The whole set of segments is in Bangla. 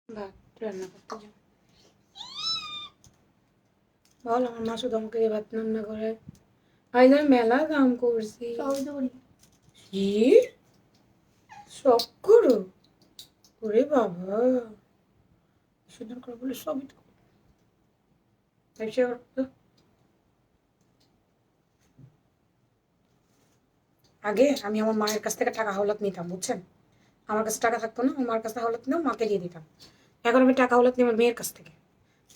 ভাত রান্না করতে যাও। বল আমার মা শুধু আমাকে ভাত রান্না করে। আজ আমি মেলা কাম করছি। কি শখ করো? ওরে বাবা, সুন্দর করে বলে সবই তো আগে আমি আমার মায়ের কাছ থেকে টাকা হাওলাত নিতাম, বুঝছেন? আমার কাছে টাকা থাকতো না, আমার মার কাছে হাওলাত নিয়ে মাকে দিয়ে দিতাম। এখন আমি টাকা হাওলাত নিই আমার মেয়ের কাছ থেকে।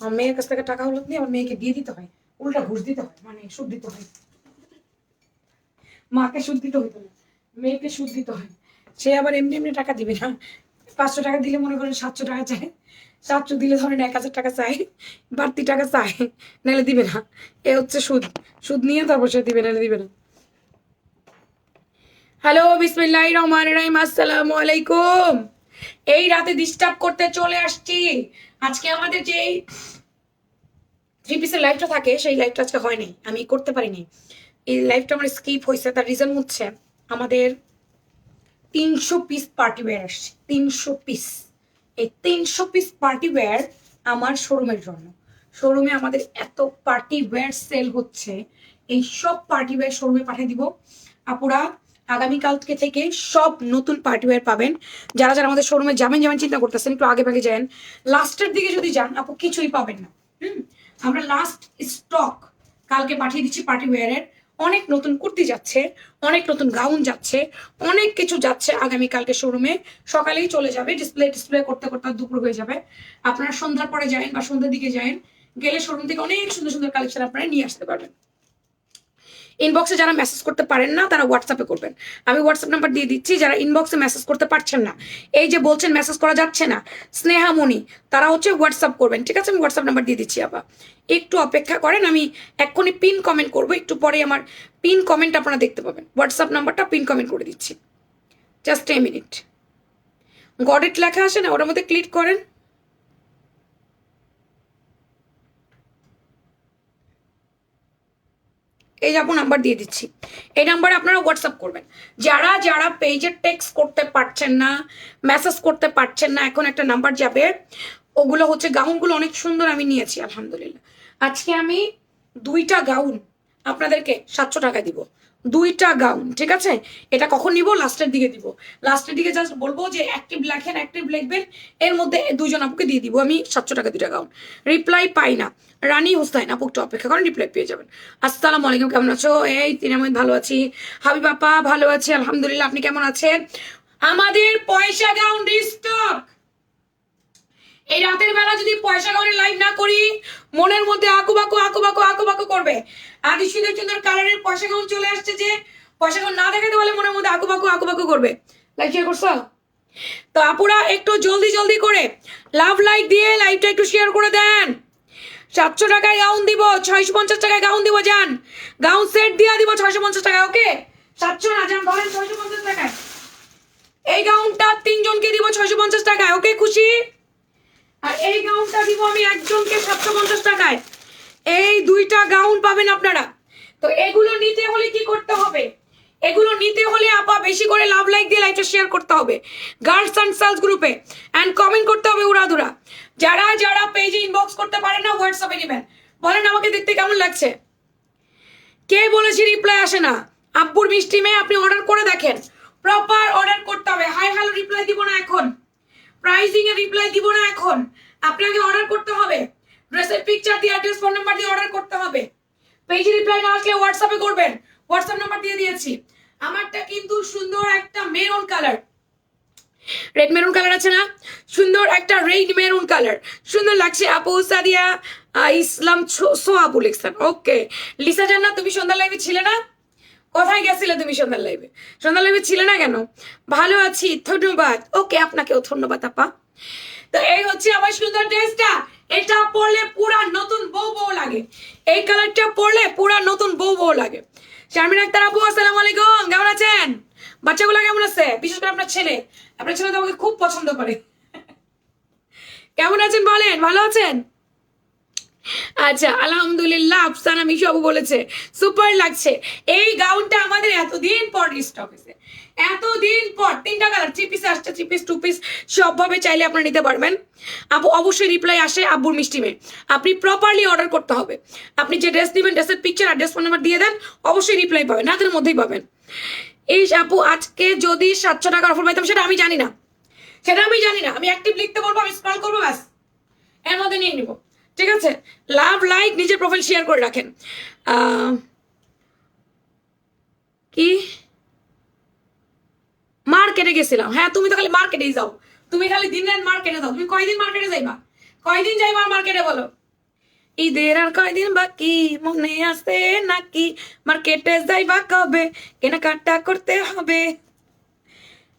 আমার মেয়ের কাছ থেকে টাকা হাওলাত নিয়ে আমার মেয়েকে দিয়ে দিতে হয়, উল্টা ঘুষ দিতে হয়, মানে সুদ দিতে হয়। মাকে সুদ দিতে হইতো না, মেয়েকে সুদ দিতে হয়। সে আবার এমনি এমনি টাকা দিবে না। 500 টাকা দিলে মনে করেন 700 টাকা চায়, 700 দিলে ধরেন 1000 টাকা চায়, বাড়তি টাকা চায়, নাহলে দিবে না। এ হচ্ছে সুদ। সুদ নিয়ে তারপর সে দিবে, নাহলে দিবে না। হ্যালো, বিসমিল্লাহির রহমানির রহিম, আসসালামু আলাইকুম। এই রাতে ডিস্টার্ব করতে চলে আসছি। আজকে আমাদের যে 3 পিসের লাইভটা থাকে সেই লাইভটা আজকে হয়নি, আমি করতে পারিনি। এই লাইভটা আমার স্কিপ হয়েছে, তার রিজন হচ্ছে আমাদের 300 পিস পার্টি ওয়্যার আসছে। 300 পিস। এই 300 পিস পার্টি ওয়্যার আমার শোরুমের জন্য। শোরুমে আমাদের এত পার্টি ওয়্যার সেল হচ্ছে, এই সব পার্টি ওয়্যার শোরুমে পাঠিয়ে দিব। আপুরা আগামীকালকে থেকে সব নতুন পার্টি ওয়্যার পাবেন। যারা যারা আমাদের শোরুমে যাবেন চিন্তা করতেছেন, একটু আগে ভাগে যান। লাস্টের দিকে যদি যান আপু কিছুই পাবেন না। আমরা লাস্ট স্টক কালকে পাঠিয়ে দিচ্ছি পার্টি ওয়্যারের। অনেক নতুন কুর্তি যাচ্ছে, অনেক নতুন গাউন যাচ্ছে, অনেক কিছু যাচ্ছে আগামীকালকে শোরুমে। সকালেই চলে যাবে, ডিসপ্লে করতে করতে দুপুর হয়ে যাবে। আপনারা সন্ধ্যার পরে যাবেন বা সন্ধ্যার দিকে যাবেন, গেলে শোরুম থেকে অনেক সুন্দর সুন্দর কালেকশন আপনারা নিয়ে আসতে পারবেন। ইনবক্সে যারা মেসেজ করতে পারেন না তারা হোয়াটসঅ্যাপে করবেন। আমি হোয়াটসঅ্যাপ নাম্বার দিয়ে দিচ্ছি। যারা ইনবক্সে মেসেজ করতে পারছেন না, এই যে বলছেন মেসেজ করা যাচ্ছে না, স্নেহামণি, তারা হচ্ছে হোয়াটসঅ্যাপ করবেন। ঠিক আছে, আমি হোয়াটসঅ্যাপ নাম্বার দিয়ে দিচ্ছি। আবার একটু অপেক্ষা করেন, আমি এক্ষুনি পিন কমেন্ট করবো, একটু পরে আমার পিন কমেন্ট আপনারা দেখতে পাবেন। হোয়াটসঅ্যাপ নাম্বারটা পিন কমেন্ট করে দিচ্ছি, জাস্ট এ মিনিট। গডেট লেখা আসে না, ওটার মধ্যে ক্লিক করেন। এই যাবো নাম্বার দিয়ে দিচ্ছি, এই নাম্বারে আপনারা হোয়াটসঅ্যাপ করবেন। যারা যারা পেজে টেক্সট করতে পারছেন না, মেসেজ করতে পারছেন না, এখন একটা নাম্বার যাবে। ওগুলো হচ্ছে গাউনগুলো অনেক সুন্দর আমি নিয়েছি আলহামদুলিল্লাহ। আজকে আমি 2টা গাউন আপনাদেরকে 700 টাকা দিব। 2টা গাউন, ঠিক আছে? এটা কখন নিব? লাস্টের দিকে দিব। লাস্টের দিকে জাস্ট বলবো যে অ্যাক্টিভ লেখেন, অ্যাক্টিভ লিখবেন, এর মধ্যে 2জন আপুকে দিয়ে দিব আমি 700 টাকা 2টা গাউন। রিপ্লাই পাই না, রানী হোসাইন আপু একটু অপেক্ষা করেন, রিপ্লাই পেয়ে যাবেন। আসসালামু আলাইকুম, কেমন আছো? এই তিনামত ভালো আছি। হাবিব আপা ভালো আছি আলহামদুলিল্লাহ, আপনি কেমন আছেন? আমাদের পয়সা গাউন রিস্টক। এই রাতের বেলা যদি পয়সা গাউনের লাইভ না করি, মনের মধ্যে আকুবাকু করবে। আদি সুন্দর সুন্দর কালারের পয়সা গাউন চলে আসছে, যে পয়সা গাউন না দেখাতে পারলে মনের মধ্যে আকুবাকু করবে। লাইভ শেয়ার করছো তো আপুরা? একটু জলদি জলদি করে লাভ লাইক দিয়ে লাইভটা একটু শেয়ার করে দেন। 700 টাকায় গাউন দিব, 650 টাকায় গাউন দিব। যান, গাউন সেট দিয়ে দিব 650 টাকায়। ওকে, 700 না, যান ধরেন 650 টাকায়। এই গাউনটা 3জনকে দিব 650 টাকায়। ওকে, খুশি? আর এই গাউনটা দিব আমি একজনকে 750 টাকায়। এই 2টা গাউন পাবেন আপনারা। তো এগুলো নিতে হলে কি করতে হবে? এগুলো নিতে হলে আপা বেশি করে লাভ লাইক দিয়ে লাইভটা শেয়ার করতে হবে গার্লস অ্যান্ড সেলস গ্রুপে, অ্যান্ড কমেন্ট করতে হবে উড়াধুরা। যারা যারা পেজে ইনবক্স করতে পারেন না, হোয়াটসঅ্যাপে নেবেন। বলেন আমাকে দেখতে কেমন লাগছে? কে বলেছি রিপ্লাই আসে না? আব্বুর মিষ্টি মেয়ে, আপনি অর্ডার করে দেখেন। প্রপার অর্ডার করতে হবে। হাই হ্যালো রিপ্লাই দিব না এখন, প্রাইসিং এর রিপ্লাই দিব না এখন। আপনাকে অর্ডার করতে হবে, ড্রেসের পিকচার দিয়ে অ্যাড্রেস ফোন নাম্বার দিয়ে অর্ডার করতে হবে। পেজে রিপ্লাই না আসলে হোয়াটসঅ্যাপে করবেন, হোয়াটসঅ্যাপ নাম্বার দিয়ে দিয়েছি। আমারটা কিন্তু সুন্দর একটা maroon colour, red maroon colour আছে না? সুন্দর একটা রেড মেরুন কালার, সুন্দর লাগছে। আপু সাদিয়া ইসলাম সোয়াবু লিখছেন। ওকে, লিসা জান্নাত, তুমি সন্ধ্যা লাইভে ছিলে না? কোথায় গেছিলে তুমি সন্ধ্যার লাইভে? সন্ধ্যার লাইভে ছিলে না কেন? ভালো আছি, ধন্যবাদ। ওকে, আপনাকেও ধন্যবাদ আপা। তো এই হচ্ছে আমার সুন্দর ড্রেসটা। এটা পরলে পুরা নতুন বউ বউ লাগে। এই কালারটা পরলে পুরা নতুন বউ বউ লাগে। শারমিন আক্তার আপু আসসালামু আলাইকুম, কেমন আছেন? বাচ্চাগুলো কেমন আছে? বিশেষ করে আপনার ছেলে, আপনার ছেলে তো আমাকে খুব পছন্দ করে। কেমন আছেন বলেন, ভালো আছেন? আচ্ছা আলহামদুলিল্লাহ। আফসানা মিশু আপু বলেছে সুপার লাগছে। এই গাউনটা আমাদের এতদিন পর স্টক হয়েছে, এতদিন পর। 3টা কালার, 3 পিস আসছে, 3 পিস 2 পিস সবভাবে চাইলে আপনারা নিতে পারবেন। আপু অবশ্যই রিপ্লাই আসে আব্বুর মিষ্টি মেয়ে। আপনি প্রপারলি অর্ডার করতে হবে। আপনি যে ড্রেস দিবেন ড্রেসের পিকচার আর ড্রেস ফোন নাম্বার দিয়ে দেন, অবশ্যই রিপ্লাই পাবেন, রাতের মধ্যেই পাবেন। এই আপু আজকে যদি 700 টাকার অফার পাইতাম, সেটা আমি জানি না, সেটা আমি জানি না। আমি অ্যাক্টিভ লিখতে বলবো, আমি স্ক্রল করবো, ব্যাস এর মধ্যে নিয়ে নিব। ঠিক আছে, লাভ লাইক নিজের প্রোফাইল শেয়ার করে রাখেন। কি মার্কেটে গেছিলাম? হ্যাঁ, তুমি তো খালি মার্কেটেই যাও, তুমি খালি দিন রাত মার্কেটে যাও। তুমি কয়দিন মার্কেটে যাইবা? কয়দিন যাইবা মার্কেটে বলো? ঈদের আর কয়দিন বাকি, মনে আছে নাকি মার্কেটে যাইবা কবে, কেনাকাটা করতে হবে,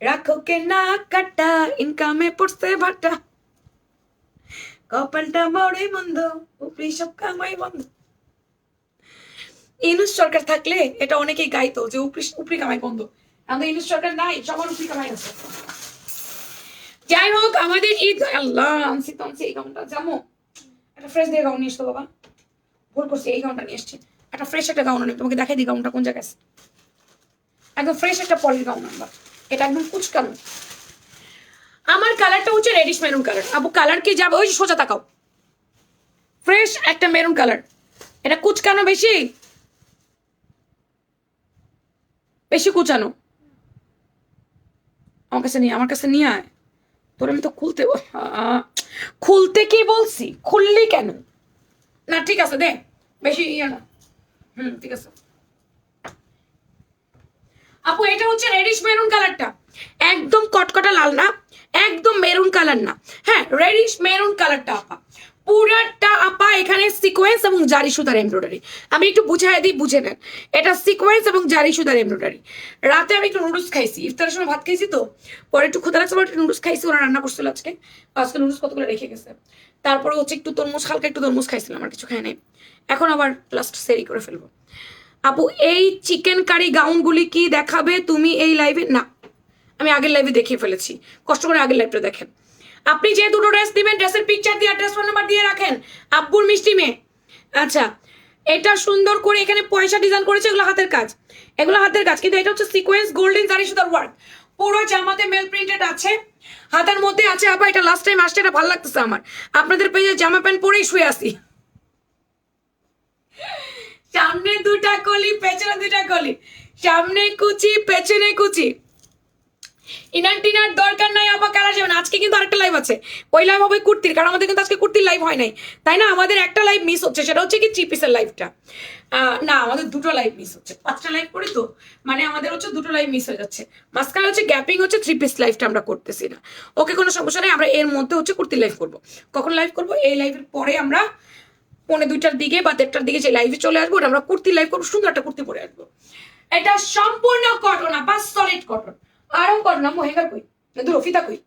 রাখো কেনাকাটা, ইনকামে পড়ছে ভাটা, কপালটা বড়ই বন্ধ, উপরি সব কামাই বন্ধ। ইনুস সরকার থাকলে এটা অনেকেই গাইতো যে উপরি কামাই বন্ধ। আমাদের ইনুস সরকার নাই, সবার উপরি কামাই আছে। যাই হোক, আমাদের ঈদ, আল্লাহ আনছি তো আনছি, এই গাউনটা জামো, একটা ফ্রেশ দিয়ে গাউন নিয়ে আসতো বাবা, ভুল করছি, এই গাউনটা নিয়ে এসছি। একটা ফ্রেশ একটা গাউন আনি, তোমাকে দেখাই দিই গাউনটা কোন জায়গায় আছে। একদম ফ্রেশ একটা পলির গাউন আনবা, এটা একদম কুচকানো। আমার কালারটা হচ্ছে রেডিশ মেরুন কালার। আপু কালার কি যাবে? ওই সোজা তাকাও, ফ্রেশ একটা মেরুন কালার। এটা কুচকানো বেশি, বেশি কুচানো। আমার কাছে নিয়ে আয়, তোর আমি তো খুলতে কি বলছি, খুললি কেন? না ঠিক আছে দে, বেশি ইয়ে না। ঠিক আছে আপু, এটা হচ্ছে রেডিশ মেরুন কালারটা, একদম কটকটা লাল না, একদম মেরুন কালার না, হ্যাঁ রেডিশ মেরুন কালারটা আপা, পুরাটা আপা। এখানে সিকোয়েন্স এবং জারি সুতার এমব্রয়ডারি। আমি একটু বুঝাই দিই, বুঝে নেন। এটা সিকোয়েন্স এবং জারি সুতার এমব্রয়ডারি। রাতে আমি একটু নুডলস খাইছি, ইফতারের সময় ভাত খাইছি তো, পরে একটু ক্ষুধা লাগছে, একটু নুডলস খাইছি, ওরা রান্না করছিল আজকে, আজকে নুডলস কতগুলো রেখে গেছে। তারপরে হচ্ছে একটু তরমুজ, হালকা একটু তরমুজ খাইছিলাম, আর কিছু খাই নাই। এখন আবার লাস্ট সেরি করে ফেলবো। আপু এই চিকেন কারি গাউনগুলি কি দেখাবে তুমি এই লাইভে? না, আমি আগের লাইভে দেখিয়ে ফেলেছি, কষ্ট করে আগের লাইভটা দেখেন। আপনি যে দুটো ড্রেস দিবেন, ড্রেসের পিকচার দিয়ে ড্রেস ফোন নাম্বার দিয়ে রাখেন, আব্বুর মিষ্টি মেয়ে। আচ্ছা, এটা সুন্দর করে এখানে পয়সা ডিজাইন করেছে, এগুলো হাতের কাজ, এগুলো হাতের কাজ, কিন্তু এটা হচ্ছে সিকোয়েন্স গোল্ডেন জারি সুতার ওয়ার্ক, পুরো জামাতে মেল প্রিন্টেড আছে, হাতের মধ্যে আছে আপা। এটা লাস্ট টাইম আসছে, এটা ভালো লাগতেছে আমার। আপনাদের পেজে জামা প্যান্ট পরেই শুয়ে আসি, সামনে দুটা কলি, পেছনে দুটা কলি, সামনে কুচি পেছনে কুচি। ইনার টিনার দরকার নাই আপা, কারা যাবেন। আজকে কিন্তু আরেকটা লাইভ আছে, ওই লাইভ হবে কুর্তির, কারণ আমাদের কিন্তু আজকে কুর্তির লাইভ হয় নাই, তাই না? আমাদের একটা লাইভ মিস হচ্ছে, সেটা হচ্ছে কি 3 পিসের লাইভটা। না, আমাদের দুটো লাইভ মিস হচ্ছে, 5টা লাইভ করি তো, মানে আমাদের হচ্ছে দুটো লাইভ মিস হয়ে যাচ্ছে। মাঝখানে হচ্ছে গ্যাপিং হচ্ছে, 3 পিস লাইভটা আমরা করতেছি না। ওকে, কোনো সমস্যা নেই, আমরা এর মধ্যে হচ্ছে কুর্তির লাইভ করবো। কখন লাইভ করবো? এই লাইভের পরে আমরা 1:45টার দিকে বা 1:30টার দিকে যে লাইভে চলে আসবো, আমরা কুর্তি লাইভ করবো, সুন্দর একটা কুর্তি পরে আসবো। এটা সম্পূর্ণ কটন আপা, সলিড কটন, আরং কটন। আমি হেঙ্গার কই, দূর ফিতা কই,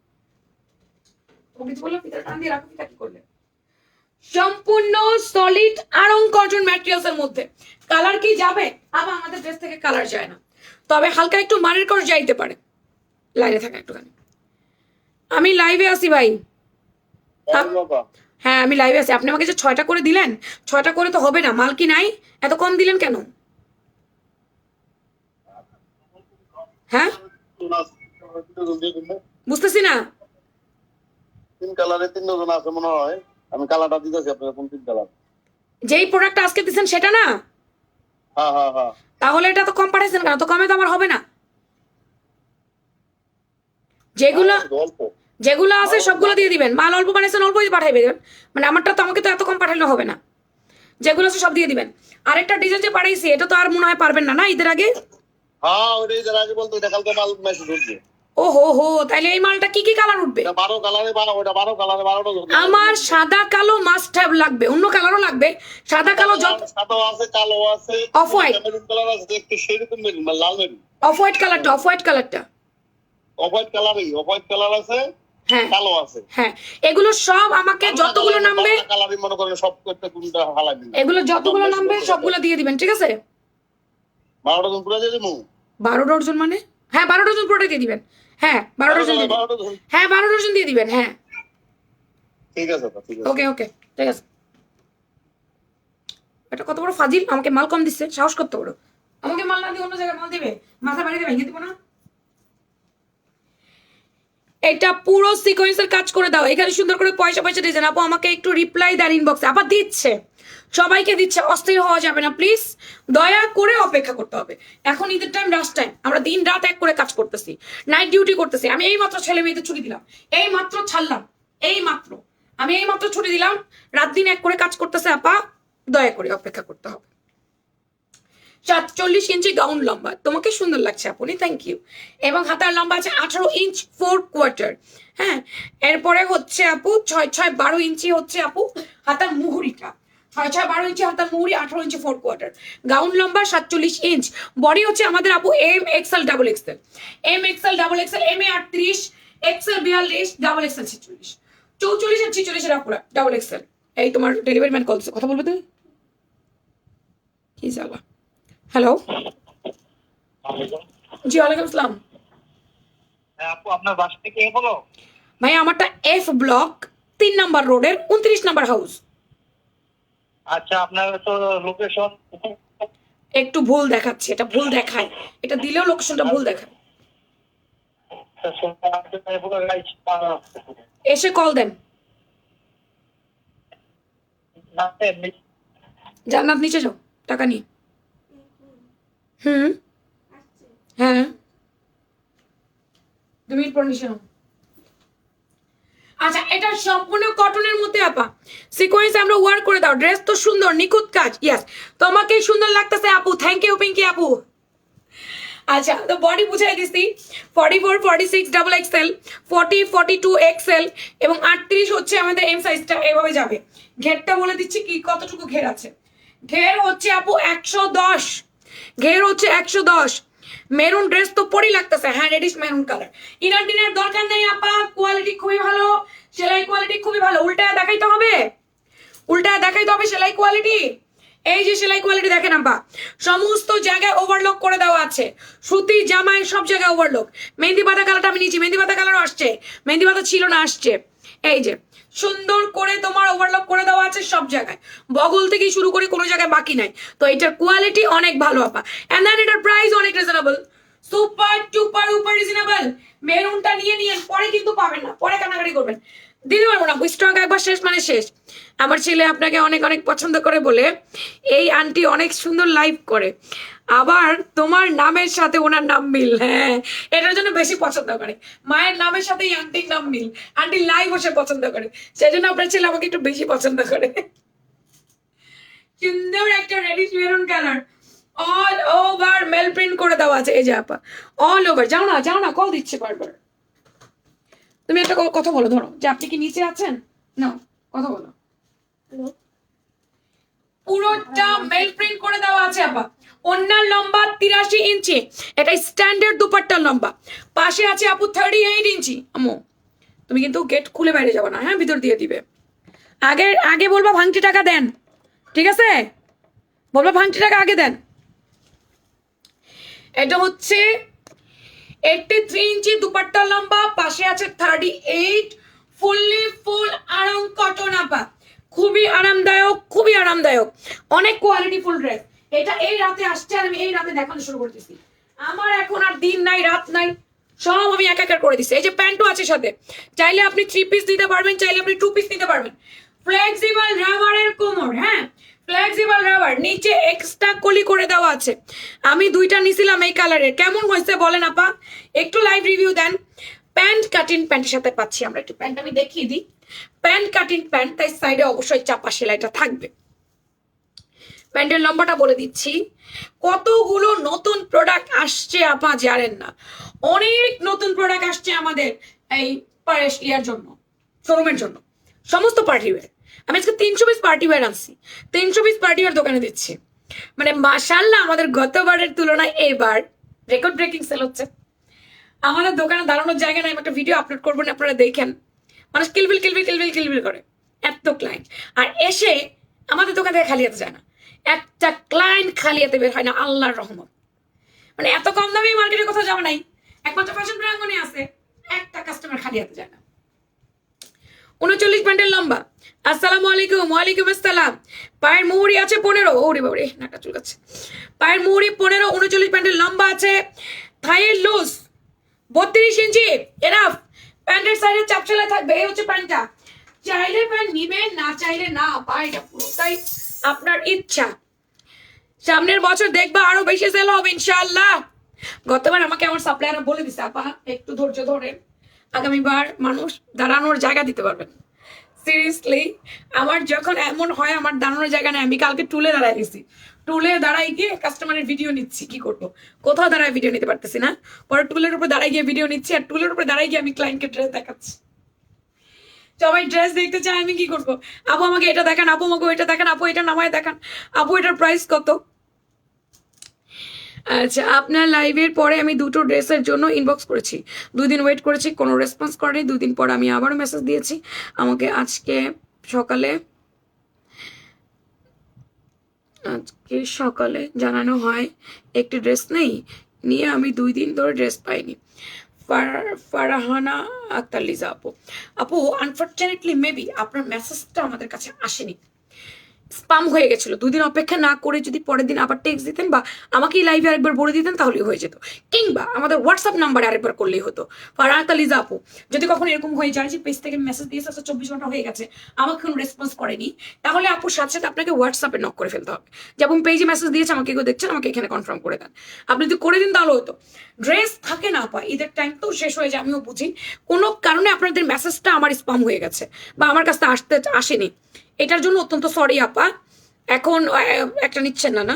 তোমাকে বললাম ফিতা টান দিয়ে রাখো, ফিতা কি করলে? সম্পূর্ণ সলিড আরং কটন ম্যাটেরিয়ালস এর মধ্যে। কালার কি যাবে? আবার আমাদের ড্রেস থেকে কালার যায় না, তবে হালকা একটু মানের কর যাইতে পারে। লাইনে থাকা একটুখানি, আমি লাইভে আসি ভাই। হ্যাঁ আমি লাইভে আছি। আপনি আমাকে যে 6টা করে দিলেন, 6টা করে তো হবে না, মাল কি নাই? এত কম দিলেন কেন? হ্যাঁ বুঝতেছি না। 3 কালারে 3 ডজন আছে মনে হয়, আমি কালারটা দিতেছি আপনাকে, কোন 3 কালার? যেই প্রোডাক্ট আজকে দিচ্ছেন সেটা না? হ্যাঁ হ্যাঁ হ্যাঁ। তাহলে এটা তো কম পাঠাইছেন কেন? তো কমে তো আমার হবে না। যেগুলো যেগুলো আছে সবগুলো দিয়ে দিবেন। মাল অল্প বানাইছেন, অল্পই পাঠাইবে দেবেন, মানে আমারটা তো, আমাকে তো এত কম পাঠাইলে হবে না। যেগুলো আছে সব দিয়ে দিবেন। আরেকটা ডিজাইন যে পাঠাইছি, এটা তো আর মনে হয় পারবেন না, না ঈদের আগে? হ্যাঁ ওইটাই, যারা আগে বলতো এটা কালকে মাল মেসেজ উঠবে। ও হো হো, তাইলে এই মালটা কি কি কালার উঠবে? 12 কালারে 12, ওটা 12 কালারে 12টা। আমার সাদা কালো মাস্ট হ্যাভ লাগবে, অন্য কালারও লাগবে, সাদা কালো যত। সাদা আছে, কালো আছে, অফ হোয়াইট, মেরুন কালার আছে, একটু সেরকম মেরুন, মানে লাল মেরুন। অফ হোয়াইট কালারটা, অফ হোয়াইট কালারটা, অফ হোয়াইট কালারই, অফ হোয়াইট কালার আছে, হ্যাঁ কালো আছে। হ্যাঁ, এগুলো সব আমাকে যতগুলো নামবে, কালারই মনে করেন সব একটা কোনটা হালাই দিন, এগুলো যতগুলো নামবে সবগুলো দিয়ে দিবেন, ঠিক আছে? 12 ডজন পুরো দিয়ে দেবো। 12 ডজন মানে? হ্যাঁ 12 ডজন পুরোটাই দিয়ে দিবেন। হ্যাঁ 12 ডজন দিয়ে দিবেন। হ্যাঁ 12 ডজন দিয়ে দিবেন। হ্যাঁ ঠিক আছে, ঠিক আছে, ওকে ওকে, ঠিক আছে। এটা কত বড় ফাজিল, আমাকে মাল কম দিচ্ছে, সাহস কত বড়! আমাকে মাল না দিয়ে অন্য জায়গায় মাল দিবে, মাথা বাড়িতে ভেঙে দিব না। এটা পুরো সিকোয়েন্সের কাজ করে দাও, এখানে সুন্দর করে পয়সা পয়সা দিয়েছেন আপু, আমাকে একটু রিপ্লাই দেন ইনবক্সে। আবার দিচ্ছে, সবাইকে দিচ্ছে, অস্থির হওয়া যাবে না প্লিজ, দয়া করে অপেক্ষা করতে হবে। এখন ঈদের টাইম, লাস্ট টাইম, আমরা দিন রাত এক করে কাজ করতেছি, নাইট ডিউটি করতেছি। আমি এই মাত্র ছেলে মেয়েদের ছুটি দিলাম, এই মাত্র ছাড়লাম, এই মাত্র আমি এই মাত্র ছুটি দিলাম, রাত দিন এক করে কাজ করতেছে আপা, দয়া করে অপেক্ষা করতে হবে। 47 ইঞ্চি গাউন লম্বা, তোমাকে সুন্দর লাগছে আপনি, থ্যাংক ইউ। এবং হাতার লম্বা আছে 18 ইঞ্চ 4/4। হ্যাঁ, এরপরে হচ্ছে আপু 6/6 12 ইঞ্চি হচ্ছে আপু হাতার মুহুরিটা, 6/6 12 ইঞ্চি হাতার মুহুরি, 18 ইঞ্চি 4/4। গাউন লম্বা 47 ইঞ্চ। বডি হচ্ছে আমাদের আপু M XL double XL, M XL double XL, M এ 38, এক্সএল 42, ডাবল এক্সএল 46, 44 আর 46 এর আপুরা ডাবল এক্সএল। এই তোমার ডেলিভারি ম্যান কল দিচ্ছে, কথা বলবে তুমি? কি জ্বালা। হ্যালো, জি ওয়ালাইকুম আসসালাম। হ্যাঁ আপু, আপনার বাসা থেকে বলো। ভাই আমারটা এফ ব্লক 3 নাম্বার রোডের 29 নাম্বার হাউস। আচ্ছা, আপনার তো লোকেশন একটু ভুল দেখাচ্ছে, এটা ভুল দেখায়, এটা দিলেও লোকেশনটা ভুল দেখায়। এসে কল দেন। জান্নাত নিচে যাও টাকা নিয়ে। হুম, হ্যাঁ 2 মিনিট পর নিচে নাও। আচ্ছা, এটা সম্পূর্ণ কটনের মধ্যে আপা, সিকোয়েন্স আমরা ওয়ার্ক করে দাও, ড্রেস তো সুন্দর, নিখুঁত কাজ। ইয়েস, তোমাকে সুন্দর লাগতেছে আপু, থ্যাংক ইউ পিঙ্কি আপু। আচ্ছা, তো বডি বুঝাই দিছি, 44 46 ডাবল এক্সেল, 40 42 এক্সেল এবং 38 হচ্ছে আমাদের এম সাইজটা, এভাবে যাবে। ঘেরটা বলে দিচ্ছি কি কতটুকু ঘের আছে। ঘের হচ্ছে আপু 110, ঘের হচ্ছে 110। মেরুন ড্রেস তো পরি লাগতেছে, হ্যাঁ রেডিশ মেরুন কালার। ইনার টিনার দরকার নেই আপা, কোয়ালিটি খুবই ভালো, সেলাই কোয়ালিটি খুবই ভালো। উল্টায় দেখাইতে হবে, উল্টায় দেখাইতে হবে সেলাই কোয়ালিটি। এই যে সেলাই কোয়ালিটি দেখেন আপা, সমস্ত জায়গায় ওভারলক করে দেওয়া আছে, সুতি জামায় সব জায়গায় ওভারলক। মেহেন্দি পাতা কালারটা আমি নিয়েছি, মেহেন্দি পাতা কালারও আসছে, মেহেন্দি পাতা ছিল না, আসছে। এই যে সুন্দর করে তোমার ওভারলক করে দেওয়া আছে সব জায়গায়, বগল থেকে শুরু করে কোনো জায়গায় বাকি নাই। তো এটার কোয়ালিটি অনেক ভালো আপা, এন্ড দেন এটার প্রাইস অনেক রিজনেবল, সুপার টুপার উপর রিজনেবল। মেরুনটা নিয়ে নিয়েন, পরে কিন্তু পাবেন না, পরে কানাকাটি করবেন, দিতে পারবো না, স্টক একবার শেষ মানে শেষ। আমার ছেলে আপনাকে অনেক অনেক পছন্দ করে বলে এই আন্টি অনেক সুন্দর লাইভ করে, আবার তোমার নামের সাথে ওনার নাম মিল, হ্যাঁ এটার জন্য বেশি পছন্দ করে। মায়ের নামের সাথে এই আন্টির নাম মিল, আন্টি লাইভ বসে পছন্দ করে, সেই জন্য আপনার ছেলে আমাকে একটু বেশি পছন্দ করে। সুন্দর একটা reddish maroon colour, all over মেল প্রিন্ট করে দেওয়া আছে। এই যে আপা অল ওভার, যাও না যাও না, কল দিচ্ছে বারবার। তুমি একটা কথা বলো, ধরো যে আপনি কি নিচে আছেন, না কথা বলো। পুরোটা মেল প্রিন্ট করে দেওয়া আছে আপা, ওন্নার লম্বা 83 ইঞ্চি, এটা স্ট্যান্ডার্ড দুপাট্টার লম্বা। পাশে আছে আপু 38 ইঞ্চি। আম্মু তুমি কিন্তু গেট খুলে বাইরে যাবে না, হ্যাঁ ভিতর দিয়ে দিবে। আগে আগে বলবা ভাঙটি টাকা দেন, ঠিক আছে, বলবা ভাঙটি টাকা আগে দেন। এটা হচ্ছে 83 ইঞ্চি দুপাট্টা লম্বা, পাশে আছে 38, ফুললি ফুল আরাম কটন আপা, খুবই আরামদায়ক, খুবই আরামদায়ক, অনেক কোয়ালিটি ফুল ড্রেস। এটা এই রাতে আসছে আর আমি এই রাতে দেখানো শুরু করতেছি। আমার এখন আর দিন নাই রাত নাই, সব আমি এক একার করে দিচ্ছি। এই যে প্যান্টও আছে সাথে, চাইলে আপনি 3 পিস নিতে পারবেন, চাইলে আপনি 2 পিস নিতে পারবেন। ফ্লেক্সিবল রাবারের কোমর, হ্যাঁ ফ্লেক্সিবল রাবার, নিচে এক্সট্রা কলি করে দেওয়া আছে। আমি 2টা নিছিলাম এই কালারের, কেমন হয়েছে বলেন আপা, একটু লাইভ রিভিউ দেন। প্যান্ট কাটিং প্যান্টের সাথে পাচ্ছি আমরা, একটু প্যান্ট আমি দেখিয়ে দিই। প্যান্ট কাটিং প্যান্ট, তাই সাইডে অবশ্যই চাপা সেলাইটা থাকবে। প্যান্টের লম্বাটা বলে দিচ্ছি, কতগুলো নতুন প্রোডাক্ট আসছে আপা জানেন না, অনেক নতুন প্রোডাক্ট আসছে আমাদের এই ইয়ার জন্য, শোরুমের জন্য, সমস্ত পার্টি ওয়্যার। আমি আজকে 300 পিস পার্টি ওয়্যার আনছি, 300 পিস পার্টি ওয়্যার দোকানে দিচ্ছি। মানে মাশাআল্লাহ আমাদের গতবারের তুলনায় এবার রেকর্ড ব্রেকিং সেল হচ্ছে। আমাদের দোকানে দাঁড়ানোর জায়গা নাই, একটা ভিডিও আপলোড করবেন আপনারা দেখেন, মানুষ কিলবিল কিলবিল কিলবিল কিলবিল করে, এত ক্লায়েন্ট। আর এসে আমাদের দোকান থেকে খালি হাতে যায় না, একটা ক্লায়েন্ট খালি হাতে বের হয় না, আল্লাহর রহমত। মানে এত কম দামে মার্কেটে কোথাও যাওয়া নাই, একমাত্র ফ্যাশন প্রাঙ্গণে আছে, একটা কাস্টমার খালি হাতে যায় না। 39 প্যান্টের লম্বা, আসসালামু আলাইকুম। ওয়ালাইকুম আসসালাম। পায়ের মুহুরি আছে 15, ওরে বাবারে নাটা চুলকাচ্ছে। পায়ের মুহুরি 15, 39 প্যান্টের লম্বা আছে, থাইয়ের লুজ 32 ইঞ্চি এনাফ। প্যান্টের সাইডে চাপ সেলাই থাকবে, এই হচ্ছে প্যান্টটা। চাইলে প্যান্ট নিবেন, না চাইলে না, বা এটা পুরোটাই আপনার ইচ্ছা। সামনের বছর দেখবা আরো বেশি সেল হবে ইনশাআল্লাহ। গতবার আমাকে আমার সাপ্লায়াররা বলে দিছে, আপা একটু ধৈর্য ধরেন, আগামীবার মানুষ দাঁড়ানোর জায়গা দিতে পারবেন। সিরিয়াসলি আমার যখন এমন হয় আমার দাঁড়ানোর জায়গা নেই, আমি কালকে টুলে দাঁড়াই গেছি, টুলে দাঁড়াই গিয়ে কাস্টমারের ভিডিও নিচ্ছি, কি করবো, কোথাও দাঁড়ায় ভিডিও নিতে পারতেছি না, পরে টুলের উপরে দাঁড়াই গিয়ে ভিডিও নিচ্ছি, আর টুলের উপরে দাঁড়াই গিয়ে আমি ক্লায়েন্টকে ড্রেস দেখাচ্ছি। সবাই ড্রেস দেখতে চায়, আমি কি করবো, আপু আমাকে এটা দেখান, আপু আমাকে এটা দেখান, আপু এটা নামায় দেখান, আপু এটার প্রাইস কত। আচ্ছা, আপনার লাইভের পরে আমি দুটো ড্রেসের জন্য ইনবক্স করেছি, 2 দিন ওয়েট করেছি, কোনো রেসপন্স করেনি। 2 দিন পর আমি আবারও মেসেজ দিয়েছি, আমাকে আজকে সকালে জানানো হয় একটি ড্রেস নেই, নিয়ে আমি 2 দিন ধরে ড্রেস পাইনি। ফারহানা আক্তার লিজা আপু আনফর্চুনেটলি মেবি আপনার মেসেজটা আমাদের কাছে আসেনি, স্পাম হয়ে গেছিল। 2 দিন অপেক্ষা না করে যদি পরের দিন আবার টেক্সট দিতেন বা আমাকেই লাইভে আরেকবার বলে দিতেন তাহলেই হয়ে যেত, কিংবা আমাদের হোয়াটসঅ্যাপ নাম্বারে আরেকবার করলেই হতো। ফারহানা লিজা আপু যদি কখনো এরকম হয়ে যায় যে পেজ থেকে মেসেজ দিয়েছে 24 ঘন্টা হয়ে গেছে, আমাকে কোনো রেসপন্স করেনি, তাহলে আপুর সাথে সাথে আপনাকে হোয়াটসঅ্যাপে নক করে ফেলতে হবে, যেমন পেজে মেসেজ দিয়েছে, আমাকে কেউ দেখছেন, আমাকে এখানে কনফার্ম করে দেন। আপনি যদি করে দিন তাহলে হতো। ড্রেস থাকে না পায়, ঈদের টাইম তো শেষ হয়ে যায়, আমিও বুঝি, কোনো কারণে আপনাদের মেসেজটা আমার স্পাম হয়ে গেছে বা আমার কাছে আসেনি, এটার জন্য অত্যন্ত সরি আপা। এখন একটা নিচ্ছেন না, না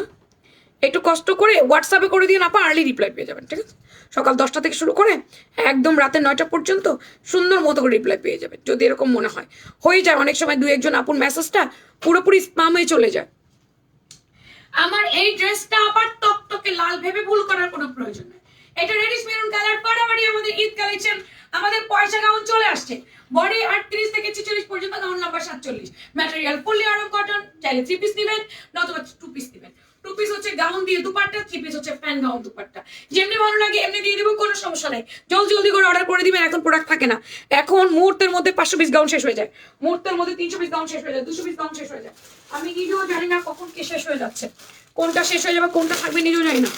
একটু কষ্ট করে হোয়াটসঅ্যাপে করে দিয়ে আপা আর্লি রিপ্লাই পেয়ে যাবেন, ঠিক আছে? সকাল 10টা থেকে শুরু করে একদম রাতে 9টা পর্যন্ত সুন্দর মতো করে রিপ্লাই পেয়ে যাবেন, যদি এরকম মনে হয়। হয়ে যায় অনেক সময় 2-1 জন আপুর মেসেজটা পুরোপুরি স্পামে চলে যায়। আমার এই ড্রেসটা আবার টকটকে লাল ভেবে ভুল করার কোনো প্রয়োজন নেই, এটা রেডিশ মেরুন কালার, পাড়াবাড়ি আমাদের ঈদ কালেকশন, আমাদের পয়সা গাউন চলে আসছে। বডি 38 থেকে 46 পর্যন্ত, gown number 47, material fully Aarong cotton, চাইলে 3 পিস নেবেন নতুবা 2 পিস নেবেন। 2 পিস হচ্ছে গাউন দিয়ে দুপাট্টা, 3 পিস হচ্ছে প্যান্ট গাউন দুপাট্টা, যেমনি ভালো লাগে এমনি দিয়ে দিব, কোনো সমস্যা নাই। জলদি করে অর্ডার করে দিবেন, এখন প্রোডাক্ট থাকে না, এখন মুহূর্তের মধ্যে 500 পিস গাউন শেষ হয়ে যায়, মুহূর্তের মধ্যে 300 পিস গাউন শেষ হয়ে যায়, 200 পিস গাউন শেষ হয়ে যায়। আমি নিজেও জানি না কখন কে শেষ হয়ে যাচ্ছে, কোনটা শেষ হয়ে যাবে কোনটা থাকবে নিজেও জানি না।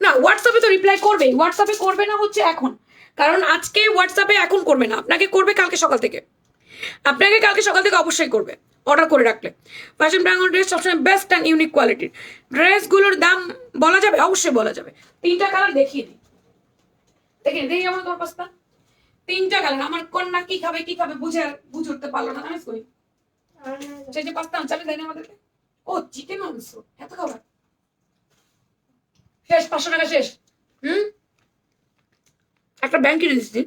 না হোয়াটসঅ্যাপে তো রিপ্লাই করবে, হোয়াটসঅ্যাপে করবে না হচ্ছে এখন, কারণ আজকে হোয়াটসঅ্যাপে এখন করবে না, আপনাকে করবে কালকে সকাল থেকে, আপনাকে কালকে সকাল থেকে অবশ্যই করবে অর্ডার করে রাখলে। ফ্যাশন ব্র্যান্ড ড্রেস সবসময় বেস্ট অ্যান্ড ইউনিক কোয়ালিটির। ড্রেসগুলোর দাম বলা যাবে? অবশ্যই বলা যাবে। 3টা কালার দেখিয়ে দিই, দেখি আমার তোর পাস্তা 3টা কালার। আমার কন্যা কি খাবে বুঝে উঠতে পারলো না, জানিস কই সেই যে পাস্তা চালে দেয়নি আমাদেরকে, ও চিকেন মাংস এত খাবার শেষ, 500 টাকা শেষ। একটা ব্যাংক কিনে দিচ্ছি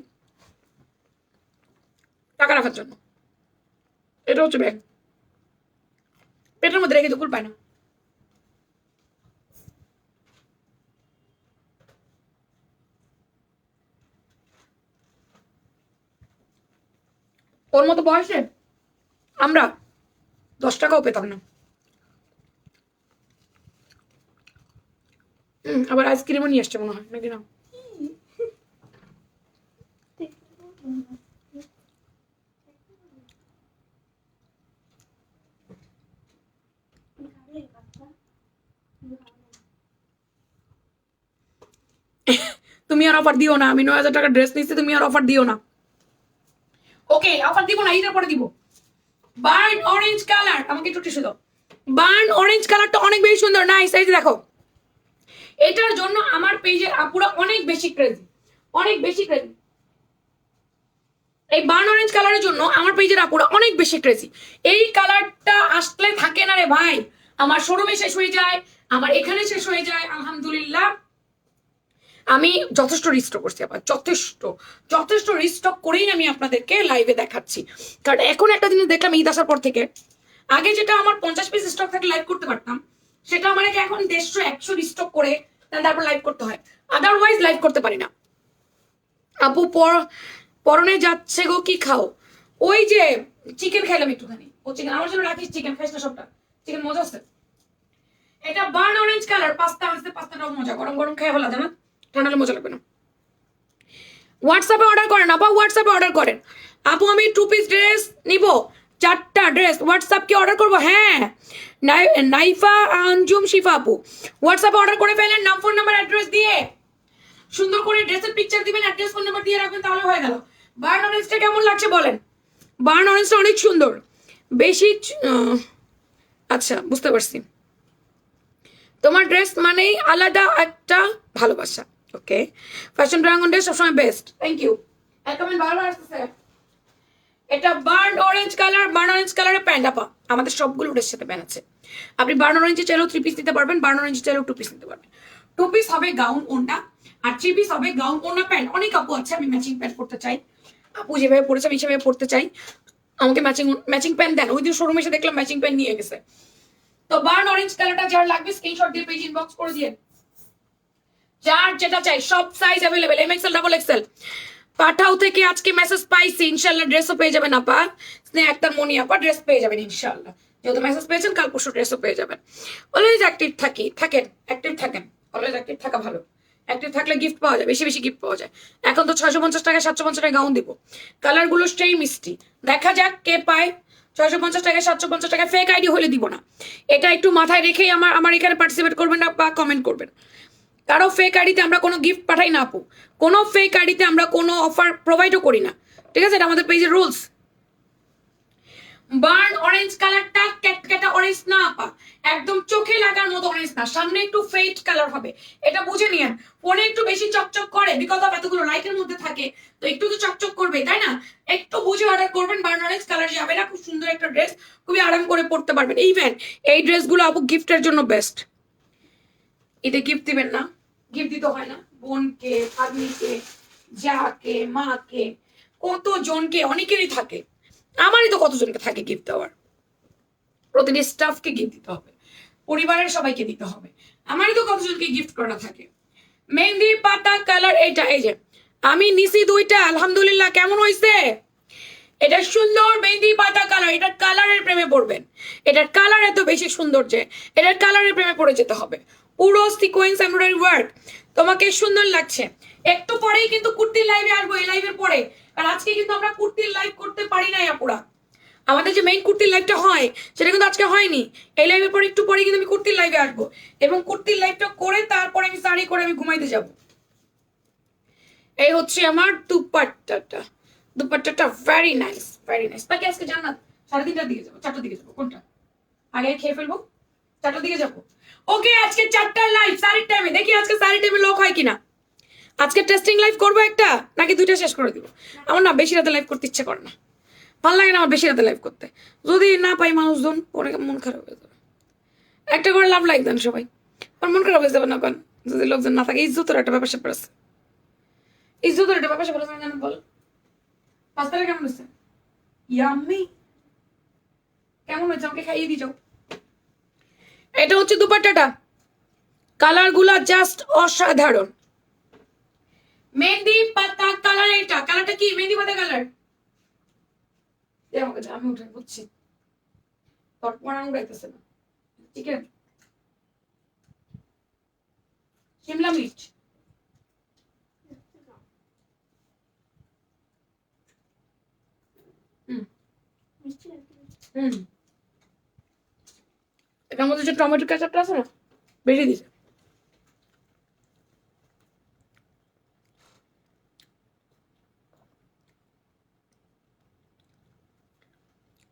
টাকা রাখার জন্য, এটা হচ্ছে ব্যাংক, পেটের মধ্যে রেখে দুপুর পায় না। ওর মতো বয়সে আমরা 10 টাকাও পেতাম না। আবার আইসক্রিমও নিয়ে আসছে মনে হয়, নাকি না? তুমি আর অফার দিও না, আমি 9000 টাকা ড্রেস নিচ্ছি, তুমি আর অফার দিও না। ওকে অফার দিব না, ঈদের পরে দিব। বার্ন অরেঞ্জ কালার, আমাকে একটু টিস্যু দাও। বার্ন অরেঞ্জ কালারটা অনেক বেশি সুন্দর, নাইস। এই যে দেখো, এটার জন্য আমার পেজের আপুরা অনেক বেশি ক্রেজি, অনেক বেশি ক্রেজি। এই বার্ন অরেঞ্জ কালারের জন্য আমার পেজের আপুরা অনেক বেশি ক্রেজি। এই কালারটা আসলে থাকে না রে ভাই, আমার শোরুমে শেষ হয়ে যায়, আমার এখানে শেষ হয়ে যায়। আলহামদুলিল্লাহ আমি যথেষ্ট রিস্টক করছি, আবার যথেষ্ট রিস্টক করেই আমি আপনাদেরকে লাইভে দেখাচ্ছি। কারণ এখন একটা জিনিস দেখলাম ঈদ আসার পর থেকে, আগে যেটা আমার 50 পিস স্টক থাকলে লাইভ করতে পারতাম, সেটা আমার এখন 150-100 রিস্টক করে তারপর লাইভ করতে হয়, আদারওয়াইজ লাইভ করতে পারি না। আপু পরনে যাচ্ছে গো, কি খাও? ওই যে চিকেন খাইলাম একটুখানি, ও চিকেন আমার জন্য রাখিস, চিকেন খাইস না সবটা, চিকেন মজা আছে। এটা বার্ন অরেঞ্জ কালার, পাস্তা আসছে, পাস্তাটাও মজা, গরম গরম খেয়ে ফেলা যায় না, ঠান্ডা হলে মজা লাগবে না। হোয়াটসঅ্যাপে অর্ডার করেন আপা, হোয়াটসঅ্যাপে অর্ডার করেন। আপু আমি 2 পিস ড্রেস নিব, 4টা ড্রেস হোয়াটসঅ্যাপ কি অর্ডার করবো? হ্যাঁ, নাইফা আঞ্জুম শিফা আপু হোয়াটসঅ্যাপে অর্ডার করে ফেলেন, নাম ফোন নাম্বার অ্যাড্রেস দিয়ে সুন্দর করে ড্রেসের পিকচার দিবেন, অ্যাড্রেস ফোন নাম্বার দিয়ে রাখবেন, তাহলে হয়ে গেল। বার্ন অরেঞ্জটা কেমন লাগছে বলেন? বার্ন অরেঞ্জটা অনেক সুন্দর, বেশি আচ্ছা বুঝতে পারছি। তোমার ড্রেস মানেই আলাদা একটা ভালোবাসা। ওকে, ফ্যাশন ড্রাগন ড্রেস সবসময় বেস্ট। Thank you. কমেন্ট বারবার আসতেছে। এটা burn orange colour, burn orange কালারের প্যান্ট আপা, আমাদের সবগুলো ড্রেসের সাথে প্যান্ট আছে। আপনি বার্ন অরেঞ্জে চাইলেও 3 পিস নিতে পারবেন, বার্ন অরেঞ্জে চাইলেও 2 পিস নিতে পারবেন। 2 পিস হবে গাউন ওড়না, আর 3 পিস হবে গাউন ওড়না প্যান্ট। অনেক আপু আছে আমি ম্যাচিং প্যান্ট পরতে চাই, আপু যেভাবে পড়েছে আমি সেভাবে পড়তে চাই, আমাকে ম্যাচিং প্যান্ট দেন। ওই দিন শোরুমে এসে দেখলাম ম্যাচিং প্যান্ট নিয়ে গেছে। তো বার্ন অরেঞ্জ কালারটা যার লাগবে স্ক্রিনশট দিয়ে পেজ ইনবক্স করে দিয়ে, যার যেটা চাই সব সাইজ অ্যাভেলেবেল, এমএক্সএল ডাবল এক্সএল। পাঠাও থেকে আজকে মেসেজ পাইছি, ইনশাল্লাহ ড্রেসও পেয়ে যাবেন আপা। স্নেহ আক্তার মনি আপা ড্রেস পেয়ে যাবেন ইনশাল্লাহ, যেহেতু মেসেজ পেয়েছেন কাল পরশু ড্রেসও পেয়ে যাবেন। অলওয়েজ অ্যাক্টিভ থাকেন, অ্যাক্টিভ থাকেন, অলওয়েজ অ্যাক্টিভ থাকা ভালো। অ্যাক্টিভ থাকলে গিফট পাওয়া যায়, বেশি বেশি গিফট পাওয়া যায়। এখন তো 650 টাকা 750 টাকা গাউন দিব, কালারগুলো সেই মিষ্টি, দেখা যাক কে পায়। 650 টাকা 750 টাকা ফেক আইডি হলে দিব না, এটা একটু মাথায় রেখেই আমার এখানে পার্টিসিপেট করবেন না বা কমেন্ট করবেন। কারো ফেক আইডিতে আমরা কোনো গিফট পাঠাই না আপু, কোনো ফেক আইডিতে আমরা কোনো অফার প্রোভাইডও করি না, ঠিক আছে? এটা আমাদের পেজের রুলস। বার্ন অরেঞ্জ কালারটা ক্যাটক্যাটা অরেঞ্জ না আপা, একদম চোখে লাগার মতো অরেঞ্জ না, সামনে একটু ফেড কালার হবে, এটা বুঝে নিয়েন। ফোনে একটু বেশি চকচক করে বিকজ অফ এতগুলো লাইটের মধ্যে থাকে, তো একটু তো চকচক করবে তাই না? একটু বুঝে অর্ডার করবেন, বার্ন অরেঞ্জ কালার যাবে না, খুব সুন্দর একটা ড্রেস, খুবই আরাম করে পড়তে পারবেন। ইভেন এই ড্রেসগুলো আপু গিফটের জন্য বেস্ট। এতে গিফট দিবেন না, গিফট দিতে হয় না বোনকে, ভাগ্নিকে, যাকে, মাকে, কতজনকে, অনেকেরই থাকে, আমারই তো কতজনকে থাকে গিফট দেওয়ার। প্রতিটি স্টাফকে গিফট দিতে হবে, পরিবারের সবাইকে দিতে হবে, আমারই তো কতজনকে গিফট করা থাকে। মেহেন্দি পাতা কালার এটা, এই যে আমি নিছি 2টা, আলহামদুলিল্লাহ। কেমন হয়েছে? এটা সুন্দর মেহেন্দি পাতা কালার, এটার কালারের প্রেমে পড়বেন, এটার কালার এত বেশি সুন্দর যে এটার কালারের প্রেমে পড়ে যেতে হবে। পুরো সিকোয়েন্স এমব্রয়ডারি ওয়ার্ক, তোমাকে সুন্দর লাগছে। একটু পরেই কিন্তু কুর্তির লাইভে আসবো, এই লাইভের পরে, কারণ আজকে কিন্তু আমরা কুর্তির লাইভ করতে পারি নাই আপুরা। আমাদের যে মেইন কুর্তির লাইভটা হয় সেটা কিন্তু আজকে হয়নি। এই লাইভের পরে একটু পরে কিন্তু আমি কুর্তির লাইভে আসবো, এবং কুর্তির লাইভটা করে তারপরে আমি শাড়ি করে আমি ঘুমাইতে যাব। এই হচ্ছে আমার দুপাট্টাটা, দুপাট্টাটা ভেরি নাইস, ভেরি নাইস। বাকি আজকে জান্নাত 3:30টার দিকে যাবো, 4টার দিকে যাবো, কোনটা আগে খেয়ে ফেলবো, 4টার দিকে যাবো। ওকে, আজকে 4টার লাইভ শাড়ির টাইমে, দেখি আজকে শাড়ির টাইমে লক হয় কিনা। আজকে টেস্টিং লাইভ করবো একটা, নাকি 2টা শেষ করে দিব। আমার না বেশি রাতে লাইভ করতে ইচ্ছে করে না, ভালো লাগে না আমার বেশি রাতে লাইভ করতে। যদি না পাই মানুষজন পরে মন খারাপ হয়ে যাবে। একটা করে লাভ লাইক দেন সবাই, আমার মন খারাপ হয়ে যাবে না, কারণ যদি লোকজন না থাকে। ইজ্জতের একটা ব্যাপার স্যাপার আছে, ইজ্জতের একটা ব্যাপার স্যাপার আছে, জানেন? বল পাস্তাটা কেমন হয়েছে? ইয়াম্মি, কেমন হয়েছে আমাকে খাইয়ে দিয়ে যাও। এটা হচ্ছে দুপাট্টাটা, কালার গুলা জাস্ট অসাধারণ। মেহেন্দি পাতা কালার, এটা কালারটা কি? মেহেন্দি পাতা কালার। আমি উঠে বুঝছি, তোর পড়ানো উড়াইতেছে না। চিকেন, শিমলা মির্চ, এটার মধ্যে যে টমেটো কেচাপটা আছে না, বেশি দিছে।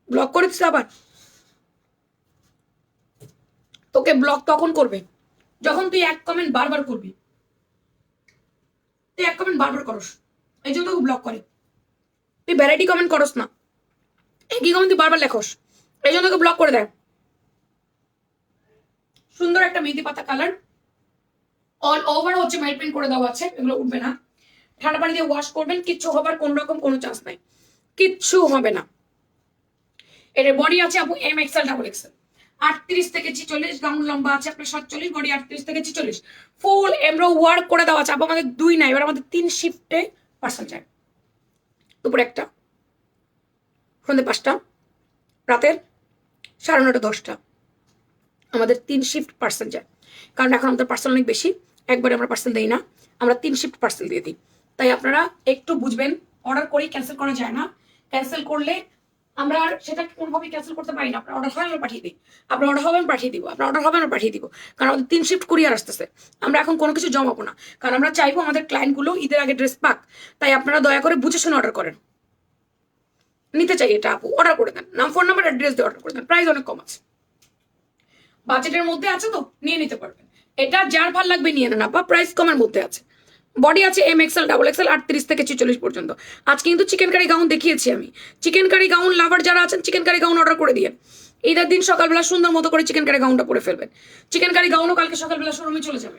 ব্লক করে দিচ্ছে আবার। তোকে ব্লক তখন করবে যখন তুই এক কমেন্ট বারবার করবি, তুই এক কমেন্ট বারবার করস, এই জন্য তোকে ব্লক করে। তুই ভ্যারাইটি কমেন্ট করস না, একই কমেন্ট তুই বারবার লেখস, এই জন্য তোকে ব্লক করে দেয়। সুন্দর একটা মেহেন্দি পাতা কালার, অল ওভার হচ্ছে ম্যাট প্রিন্ট করে দেওয়া আছে, এগুলো উঠবে না। ঠান্ডা পানি দিয়ে ওয়াশ করবেন, কিচ্ছু হবার কোন রকম কোনো চান্স নাই, কিচ্ছু হবে না। এর বডি আছে আপু এম এক্সএল ডাবল এক্সএল, 38 থেকে 46, গাউন লম্বা আছে আপনার 47, বডি 38 থেকে 46, ফুল এমব্রো ওয়ার্ক করে দেওয়া আছে। আপু আমাদের 2 না, এবার আমাদের 3 শিফটে পার্সেল যায়। দুপুর 1টা, সন্ধ্যে 5টা, রাতের 9:30 10টা, আমাদের 3 শিফট পার্সেল যায়। কারণ এখন আমাদের পার্সেল অনেক বেশি, একবারে আমরা পার্সেল দিই না, আমরা 3 শিফট পার্সেল দিয়ে দিই। তাই আপনারা একটু বুঝবেন, অর্ডার করেই ক্যান্সেল করা যায় না। ক্যান্সেল করলে আমরা আর সেটা কোনোভাবেই ক্যান্সেল করতে পারি না। আপনার অর্ডার হয় আমরা পাঠিয়ে দিই, আপনার অর্ডার হবে আমি পাঠিয়ে দিব, আপনার অর্ডার হবে আমরা পাঠিয়ে দিব। কারণ আমাদের 3 শিফট কুরিয়ার আসতেছে, আমরা এখন কোনো কিছু জমাবো না, কারণ আমরা চাইবো আমাদের ক্লায়েন্টগুলো ঈদের আগে ড্রেস পাক। তাই আপনারা দয়া করে বুঝে শুনে অর্ডার করেন। নিতে চাই এটা আপু, অর্ডার করে দেন, নাম ফোন নাম্বার অ্যাড্রেস দিয়ে অর্ডার করে দেন, প্রাইস অনেক কম আছে, বাজেটের মধ্যে আছে, তো নিয়ে নিতে পারবেন। এটা যার ভাল লাগবে নিয়ে নেন আপা, প্রাইস কমের মধ্যে আছে। বডি আছে এম এক্সেল ডাবল এক্সেল 38 থেকে 46 পর্যন্ত। আজকে কিন্তু চিকেন কারি গাউন দেখিয়েছি আমি। চিকেন কারি গাউন লাভার যারা আছেন চিকেন কারি গাউন অর্ডার করে দিয়ে ঈদের দিন সকালবেলা সুন্দর মতো করে চিকেন কারি গাউনটা পরে ফেলবেন। চিকেন কারি গাউনও কালকে সকালবেলা শোরুমে চলে যাবে।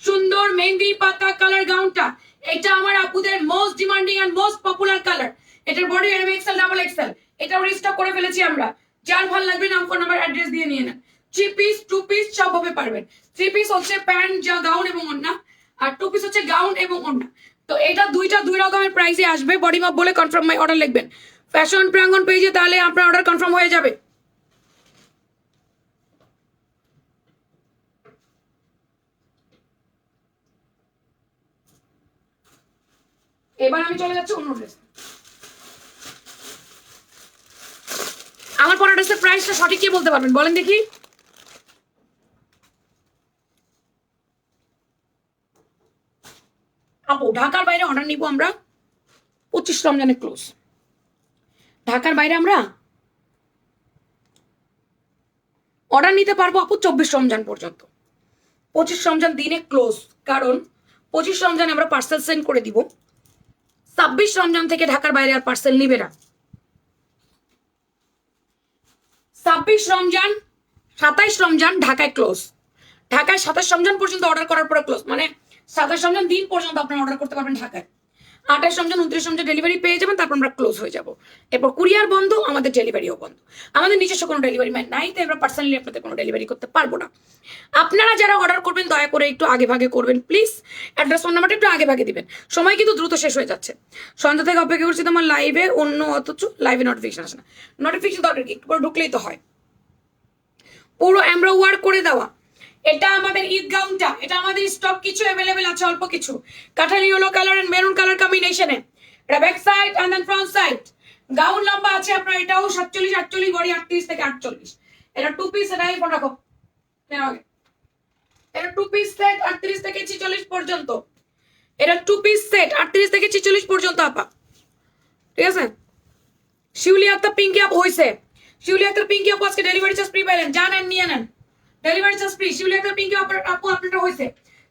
সুন্দর মেহেন্দি পাতা কালার গাউনটা, এটা আমার আপুদের most demanding and most popular colour. এটার body M XL double XL, এটাও রিস্টক করে ফেলেছি আমরা। যার ভালো লাগবে নাম ফোন নাম্বার অ্যাড্রেস দিয়ে নিয়ে নেন। 3 পিস 2 পিস সবভাবে পারবেন। 3 পিস হচ্ছে প্যান্ট যা গাউন এবং ওড়না, আর 2 পিস হচ্ছে গাউন এবং ওড়না। তো এটা দুইটা দুই রকমের প্রাইসে আসবে। বডি মাপ বলে কনফার্ম মাই অর্ডার লিখবেন ফ্যাশন প্রাঙ্গন পেজে, তাহলে আপনার অর্ডার কনফার্ম হয়ে যাবে। এবার আমি চলে যাচ্ছি অন্য ড্রেস। আমার পরা ড্রেসের প্রাইসটা সঠিক কি বলতে পারবেন বলেন দেখি? আপু ঢাকার বাইরে অর্ডার নিব আমরা 25 রমজানে ক্লোজ। ঢাকার বাইরে আমরা অর্ডার নিতে পারবো আপু 24 রমজান পর্যন্ত। 25 রমজান দিনে ক্লোজ, কারণ 25 রমজানে আমরা পার্সেল সেন্ড করে দিব। 26 রমজান থেকে ঢাকার বাইরে আর পার্সেল নিবে না। 26 রমজান 27 রমজান ঢাকায় ক্লোজ। ঢাকায় 27 রমজান পর্যন্ত অর্ডার করার পরে ক্লোজ, মানে 27 রমজান দিন পর্যন্ত আপনারা অর্ডার করতে পারবেন ঢাকায়। 28 রমজান 29 রমজান ডেলিভারি পেয়ে যাবেন, তারপর আমরা ক্লোজ হয়ে যাব। এরপর কুরিয়ার বন্ধ, আমাদের ডেলিভারিও বন্ধ। আমাদের নিজস্ব কোনো ডেলিভারি ম্যান নাই, তাই আমরা পার্সোনালি আপনাদের কোনো ডেলিভারি করতে পারবো না। আপনারা যারা অর্ডার করবেন দয়া করে একটু আগে ভাগে করবেন প্লিজ। অ্যাড্রেস ফোন নাম্বারটা একটু আগে ভাগে দিবেন, সময় কিন্তু দ্রুত শেষ হয়ে যাচ্ছে। সন্ধ্যা থেকে অপেক্ষা করছি তোমার লাইভে, অন্য অথচ লাইভে নোটিফিকেশন আসে না। নোটিফিকেশন দরকার কি, একটু করে ঢুকলেই তো হয়। পুরো এমব্রো ওয়ার্ক করে দেওয়া। এটা আমাদের ঈদ গাউনটা, এটা আমাদের স্টক কিছু অ্যাভেলেবেল আছে, অল্প কিছু। কাঠালি yellow colour and maroon colour কম্বিনেশনে, এটা back side and then front side. Gown লম্বা আছে আপনার, এটাও 47 48, বডি 38 থেকে 48। এটা 2 পিস, এটা এই ফোন রাখো কেন আগে। এটা 2 পিস সেট 38 থেকে 46 পর্যন্ত। এটা 2 পিস সেট 38 থেকে 46 পর্যন্ত আপা, ঠিক আছে। শিউলি আক্তার পিঙ্কি আপ হইছে, শিউলি আক্তার পিঙ্কি আপু আজকে ডেলিভারি চার্জ ফ্রি পাইলেন, জানেন নিয়ে নেন। Delivery charge free. Shiuli Akter Pinky আপু আপনারটা হইছে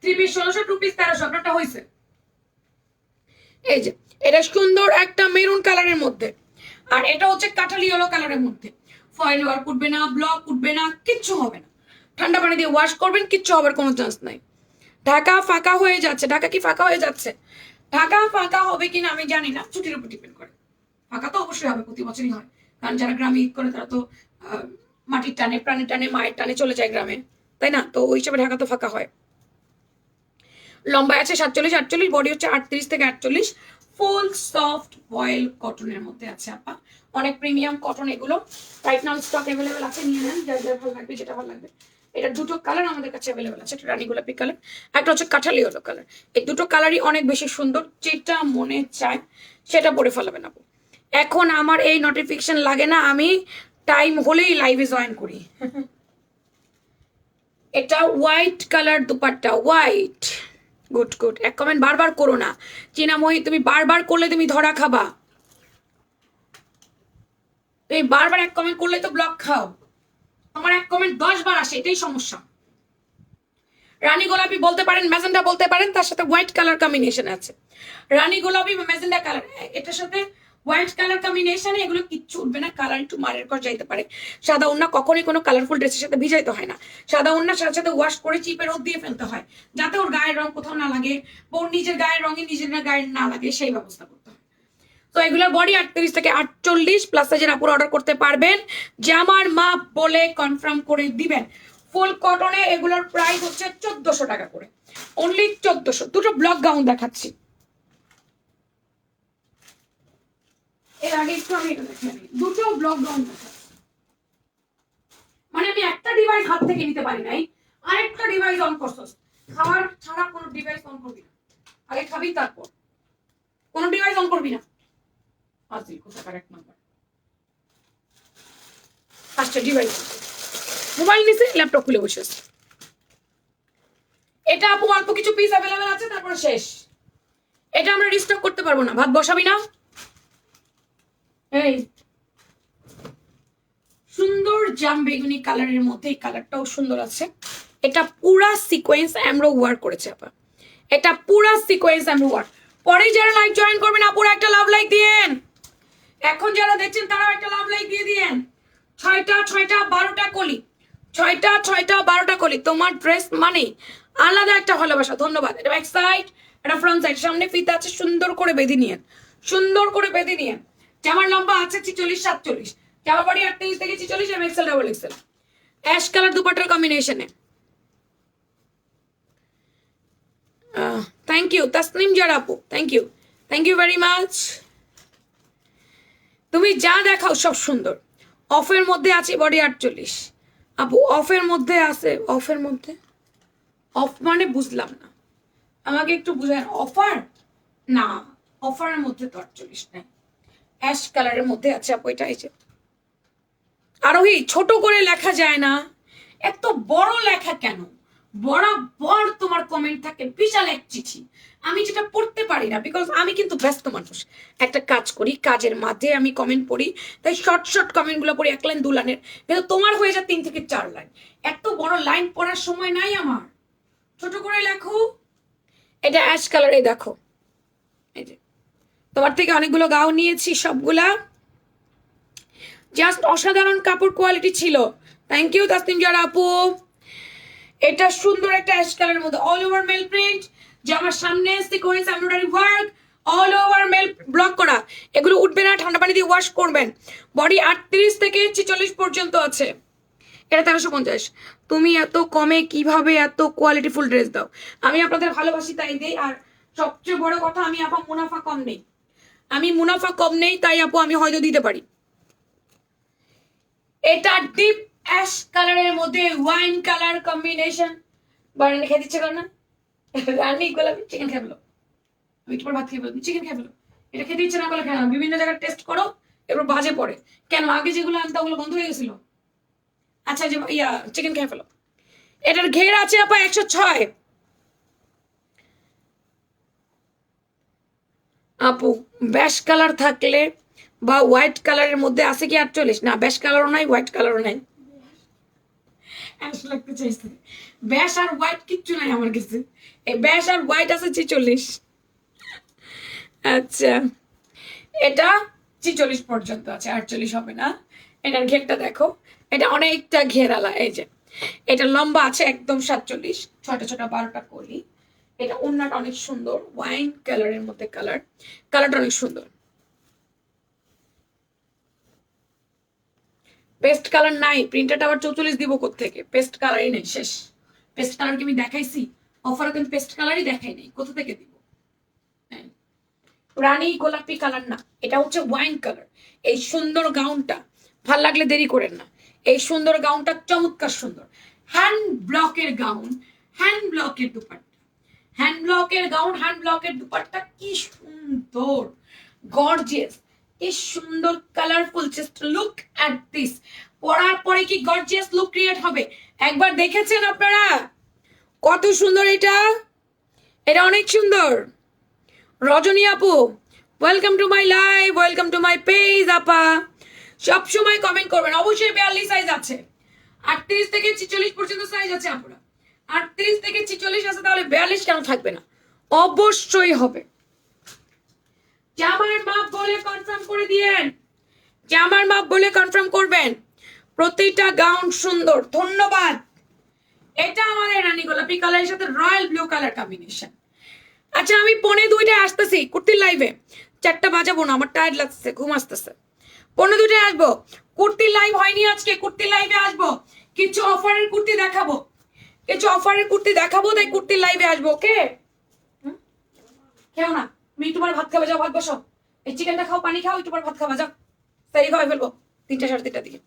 3 পিস 1600, 2 পিস 1300, আপনারটা হইছে। এই যে এটা সুন্দর একটা মেরুন কালারের মধ্যে, আর এটা হচ্ছে কাঠালি ইয়েলো কালারের মধ্যে। ফয়েল ওয়ার্ক উঠবে না, ব্লক উঠবে না, কিচ্ছু হবে না। ঠান্ডা পানি দিয়ে ওয়াশ করবেন, কিচ্ছু হবার কোনো চান্স নাই। ঢাকা ফাঁকা হয়ে যাচ্ছে, ঢাকা কি ফাঁকা হয়ে যাচ্ছে? ঢাকা ফাঁকা হবে কিনা আমি জানি না, ছুটির উপর ডিপেন্ড করে। ফাঁকা তো অবশ্যই হবে, প্রতি বছরই হয়, কারণ যারা গ্রামে ঈদ করে তারা তো মাটির টানে প্রাণের টানে মায়ের টানে চলে যায় গ্রামে, তাই না? তো ওই হিসাবে ঢাকা তো ফাঁকা হয়। লম্বা আছে 47 48, বডি হচ্ছে 38 থেকে 48। ফুল সফট ভয়েল কটনের মধ্যে আছে আপা, অনেক প্রিমিয়াম কটন এগুলো। রাইট নাও স্টক অ্যাভেলেবেল আছে, নিয়ে নেন যার যার ভালো লাগবে, যেটা ভালো লাগবে। এটা দুটো কালার আমাদের কাছে অ্যাভেলেবেল আছে, একটা রানী গোলাপি কালার, একটা হচ্ছে কাঠালি ইয়েলো কালার। এই দুটো কালারই অনেক বেশি সুন্দর, যেটা মনে চায় সেটা পরে ফেলাবেন আপু। এখন আমার এই নোটিফিকেশন লাগে না, আমি টাইম হলেই লাইভে জয়েন করি। এটা white colour dupatta, white. Good good, এক কমেন্ট বারবার করো না চিনাময়ী, তুমি বারবার করলে তুমি ধরা খাবা। তুমি বারবার এক কমেন্ট করলে তো ব্লক খাও। আমার এক কমেন্ট 10 বার আসে, এটাই সমস্যা। রানী গোলাপি বলতে পারেন, ম্যাজেন্ডা বলতে পারেন, তার সাথে হোয়াইট কালার কম্বিনেশন আছে। রানী গোলাপি বা ম্যাজেন্ডা কালার, এটার সাথে হোয়াইট কালার কম্বিনেশনে এগুলো কিচ্ছু উঠবে না, কালার একটু মারের কর যাইতে পারে। সাদা ওড়না কখনোই কোনো কালারফুল ড্রেসের সাথে ভিজাইতে হয় না। সাদা ওড়নার সাথে সাথে ওয়াশ করে চিপে রোদ দিয়ে ফেলতে হয়, যাতে ওর গায়ের রং কোথাও না লাগে, ওর নিজের গায়ের রঙে নিজের গায়ের না লাগে, সেই ব্যবস্থা করতে হয়। তো এগুলোর বডি 38 থেকে 48, প্লাস সাইজের আপুর অর্ডার করতে পারবেন, জামার মাপ বলে কনফার্ম করে দিবেন। ফুল কটনে এগুলোর প্রাইস হচ্ছে 1400 টাকা করে, অনলি 1400। দুটো ব্লক গাউন দেখাচ্ছি, এর আগে একটু আমি এটা দেখে নিই। দুটো ব্লক গাউন দেখাচ্ছি, মানে আমি একটা ডিভাইস হাত থেকে নিতে পারি নাই, আরেকটা ডিভাইস অন করছস। খাবার ছাড়া কোনো ডিভাইস অন করবি না, আগে খাবি তারপর, কোনো ডিভাইস অন করবি না। আজিল কোথাকার এক নাম্বার। আচ্ছা ডিভাইস মোবাইল নিছে ল্যাপটপ খুলে বসে আছে। এটা আপু অল্প কিছু পিস অ্যাভেলেবেল আছে, তারপরে শেষ। এটা আমরা রিস্টক করতে পারবো না। ভাত বসাবি না? এই সুন্দর জাম বেগুনি কালারের মধ্যে এই কালারটাও সুন্দর আছে। এটা পুরা সিকোয়েন্স এমব্রো ওয়ার্ক করেছে আপা, এটা পুরা সিকোয়েন্স এমব্রো ওয়ার্ক। পরে যারা লাইভ জয়েন করবেন আপুরা একটা লাভ লাইক দিয়েন, এখন যারা দেখছেন তারাও একটা লাভ লাইক দিয়ে দিয়েন। 6টা 12টা কলি, 6টা 12টা কলি। তোমার ড্রেস মানে আলাদা একটা ভালোবাসা। ধন্যবাদ। এটা ব্যাক সাইড, এটা ফ্রন্ট সাইড, সামনে ফিতা আছে, সুন্দর করে বেঁধে নিয়েন, সুন্দর করে বেঁধে নিয়েন। জামার লম্বা আছে 46 47, জামা বাড়ি 38 থেকে 46, এবং XL double XL. Ash colour দুপাটার কম্বিনেশনে। থ্যাংক ইউ তাসনিম জারা আপু, থ্যাংক ইউ ভেরি মাচ। তুমি যা দেখাও সব সুন্দর। অফের মধ্যে আছে বডি 48 আপু, অফের মধ্যে আছে। অফের মধ্যে অফ মানে বুঝলাম না, আমাকে একটু বুঝান। অফার না, অফারের মধ্যে তো 48 নেই। অ্যাশ কালারের মধ্যে আছে আপু, এটা এই যে আরোহী। ছোট করে লেখা যায় না, এত বড় লেখা কেন? বরাবর তোমার কমেন্ট থাকে বিশাল এক চিঠি, আমি যেটা পড়তে পারি না, বিকজ আমি কিন্তু ব্যস্ত মানুষ। একটা কাজ করি, কাজের মাঝে আমি কমেন্ট পড়ি, তাই শর্ট শর্ট কমেন্ট গুলো পড়ি, 1 লাইন 2 লাইনের। কিন্তু তোমার হয়ে যায় 3 থেকে 4 লাইন। এত বড় লাইন পড়ার সময় নাই আমার, ছোট করে লেখো। এটা অ্যাশ কালারে দেখো, এই যে তোমার থেকে অনেকগুলো গাউন নিয়েছি, সবগুলা জাস্ট অসাধারণ কাপড় কোয়ালিটি ছিল। থ্যাংক ইউ তাসনিম জারা আপু। এটা সুন্দর একটা অ্যাশ কালারের মধ্যে অল ওভার মেল প্রিন্ট, জামার সামনে sequence embroidery work, all over মেল ব্লক করা। এগুলো উঠবে না, ঠান্ডা পানি দিয়ে ওয়াশ করবেন। বডি 38 থেকে 46 পর্যন্ত আছে। এটা 1350। তুমি এত কমে কিভাবে এত কোয়ালিটিফুল ড্রেস দাও? আমি আপনাদের ভালোবাসি তাই দেই। আর সবচেয়ে বড় কথা, আমি আপা মুনাফা কম নেই, তাই আপু আমি হয়তো দিতে পারি। এটা ডিপ অ্যাশ কালারের মধ্যে ওয়াইন কালার কম্বিনেশন। বারানি খেতে ইচ্ছে করে না? রানি গোলাপি চিকেন খেয়ে ফেলো, আমি একটু পর ভাত খেয়ে ফেলো, চিকেন খেয়ে ফেলো। এটা খেতে ইচ্ছে না করলে খেয়ে নাও, বিভিন্ন জায়গায় টেস্ট করো, এবার বাজে পড়ে। কেন আগে যেগুলো আনতে ওগুলো বন্ধ হয়ে গেছিল? আচ্ছা যে চিকেন খেয়ে ফেলো। এটার ঘের আছে আপা 106 আপু। ব্যাশ কালার থাকলে বা হোয়াইট কালারের মধ্যে আছে কি 48? না, ব্যাশ কালারও নাই, হোয়াইট কালারও নাই। লাগতে চাইছে ব্যাশ আর হোয়াইট কিচ্ছু নাই আমার কাছে। এই ব্যাশ আর হোয়াইট আছে 46। আচ্ছা, এটা 46 পর্যন্ত আছে, 48 হবে না। এটার ঘেরটা দেখো, এটা অনেকটা ঘেরালা। এই যে এটা লম্বা আছে একদম 47, 6টা 12টা কলি। এটা ওড়নাটা অনেক সুন্দর, ওয়াইন কালারের মধ্যে কালারটা অনেক সুন্দর। পেস্ট কালার নাই, প্রিন্টেড আবার 44 দিব কোত্থেকে? পেস্ট কালারই নেই, শেষ। পেস্ট কালার কি আমি দেখাইছি? অফারে কিন্তু পেস্ট কালারই দেখাই নাই, কোথা থেকে দিব? রানী গোলাপি কালার না, এটা হচ্ছে ওয়াইন কালার। এই সুন্দর গাউনটা ভাল লাগলে দেরি করেন না। এই সুন্দর গাউনটা চমৎকার সুন্দর। হ্যান্ড ব্লকের গাউন, হ্যান্ড ব্লকের দুপাট্টা, হ্যান্ড ব্লকের গাউন, হ্যান্ড ব্লকের দুপাট্টা, কি সুন্দর, গর্জিয়াস, কি সুন্দর colourful. Just look at this. পরার পরে কি গর্জিয়াস লুক ক্রিয়েট হবে? একবার দেখেছেন আপনারা কত সুন্দর এটা? এটা অনেক সুন্দর। রজনী আপু, welcome to my live, welcome to my page. আপা সবসময় কমেন্ট করবেন। অবশ্যই 42 সাইজ আছে, 38 থেকে 46 পর্যন্ত সাইজ আছে আপুরা। 38 থেকে 46 আছে, তাহলে 42 কেন থাকবে না? অবশ্যই হবে। জামার মাপ বলে কনফার্ম করে দিয়েন, জামার মাপ বলে কনফার্ম করবেন। প্রতিটা গাউন সুন্দর। ধন্যবাদ। এটা আমাদের রানী গোলাপি কালারের সাথে রয়্যাল ব্লু কালার কম্বিনেশন। আচ্ছা, আমি 1:45 আসতেছি কুর্তির লাইভে। 4টা বাজাবো না, আমার টায়ার্ড লাগছে, ঘুম আসতেছে। 1:45 আসবো। কুর্তির লাইভ হয়নি আজকে, কুর্তির লাইভে আসবো। কিছু অফারের কুর্তি দেখাবো, তাই কুর্তির লাইভে আসবো। ওকে, কেউ না, তুমি একটু পরে ভাত খাবে, যাও ভাত বসো। এই চিকেনটা খাও, পানি খাও, একটু পরে ভাত খাওয়া যাও। তাই খাওয়াই ফেলবো 3টা 3:30 দিকে।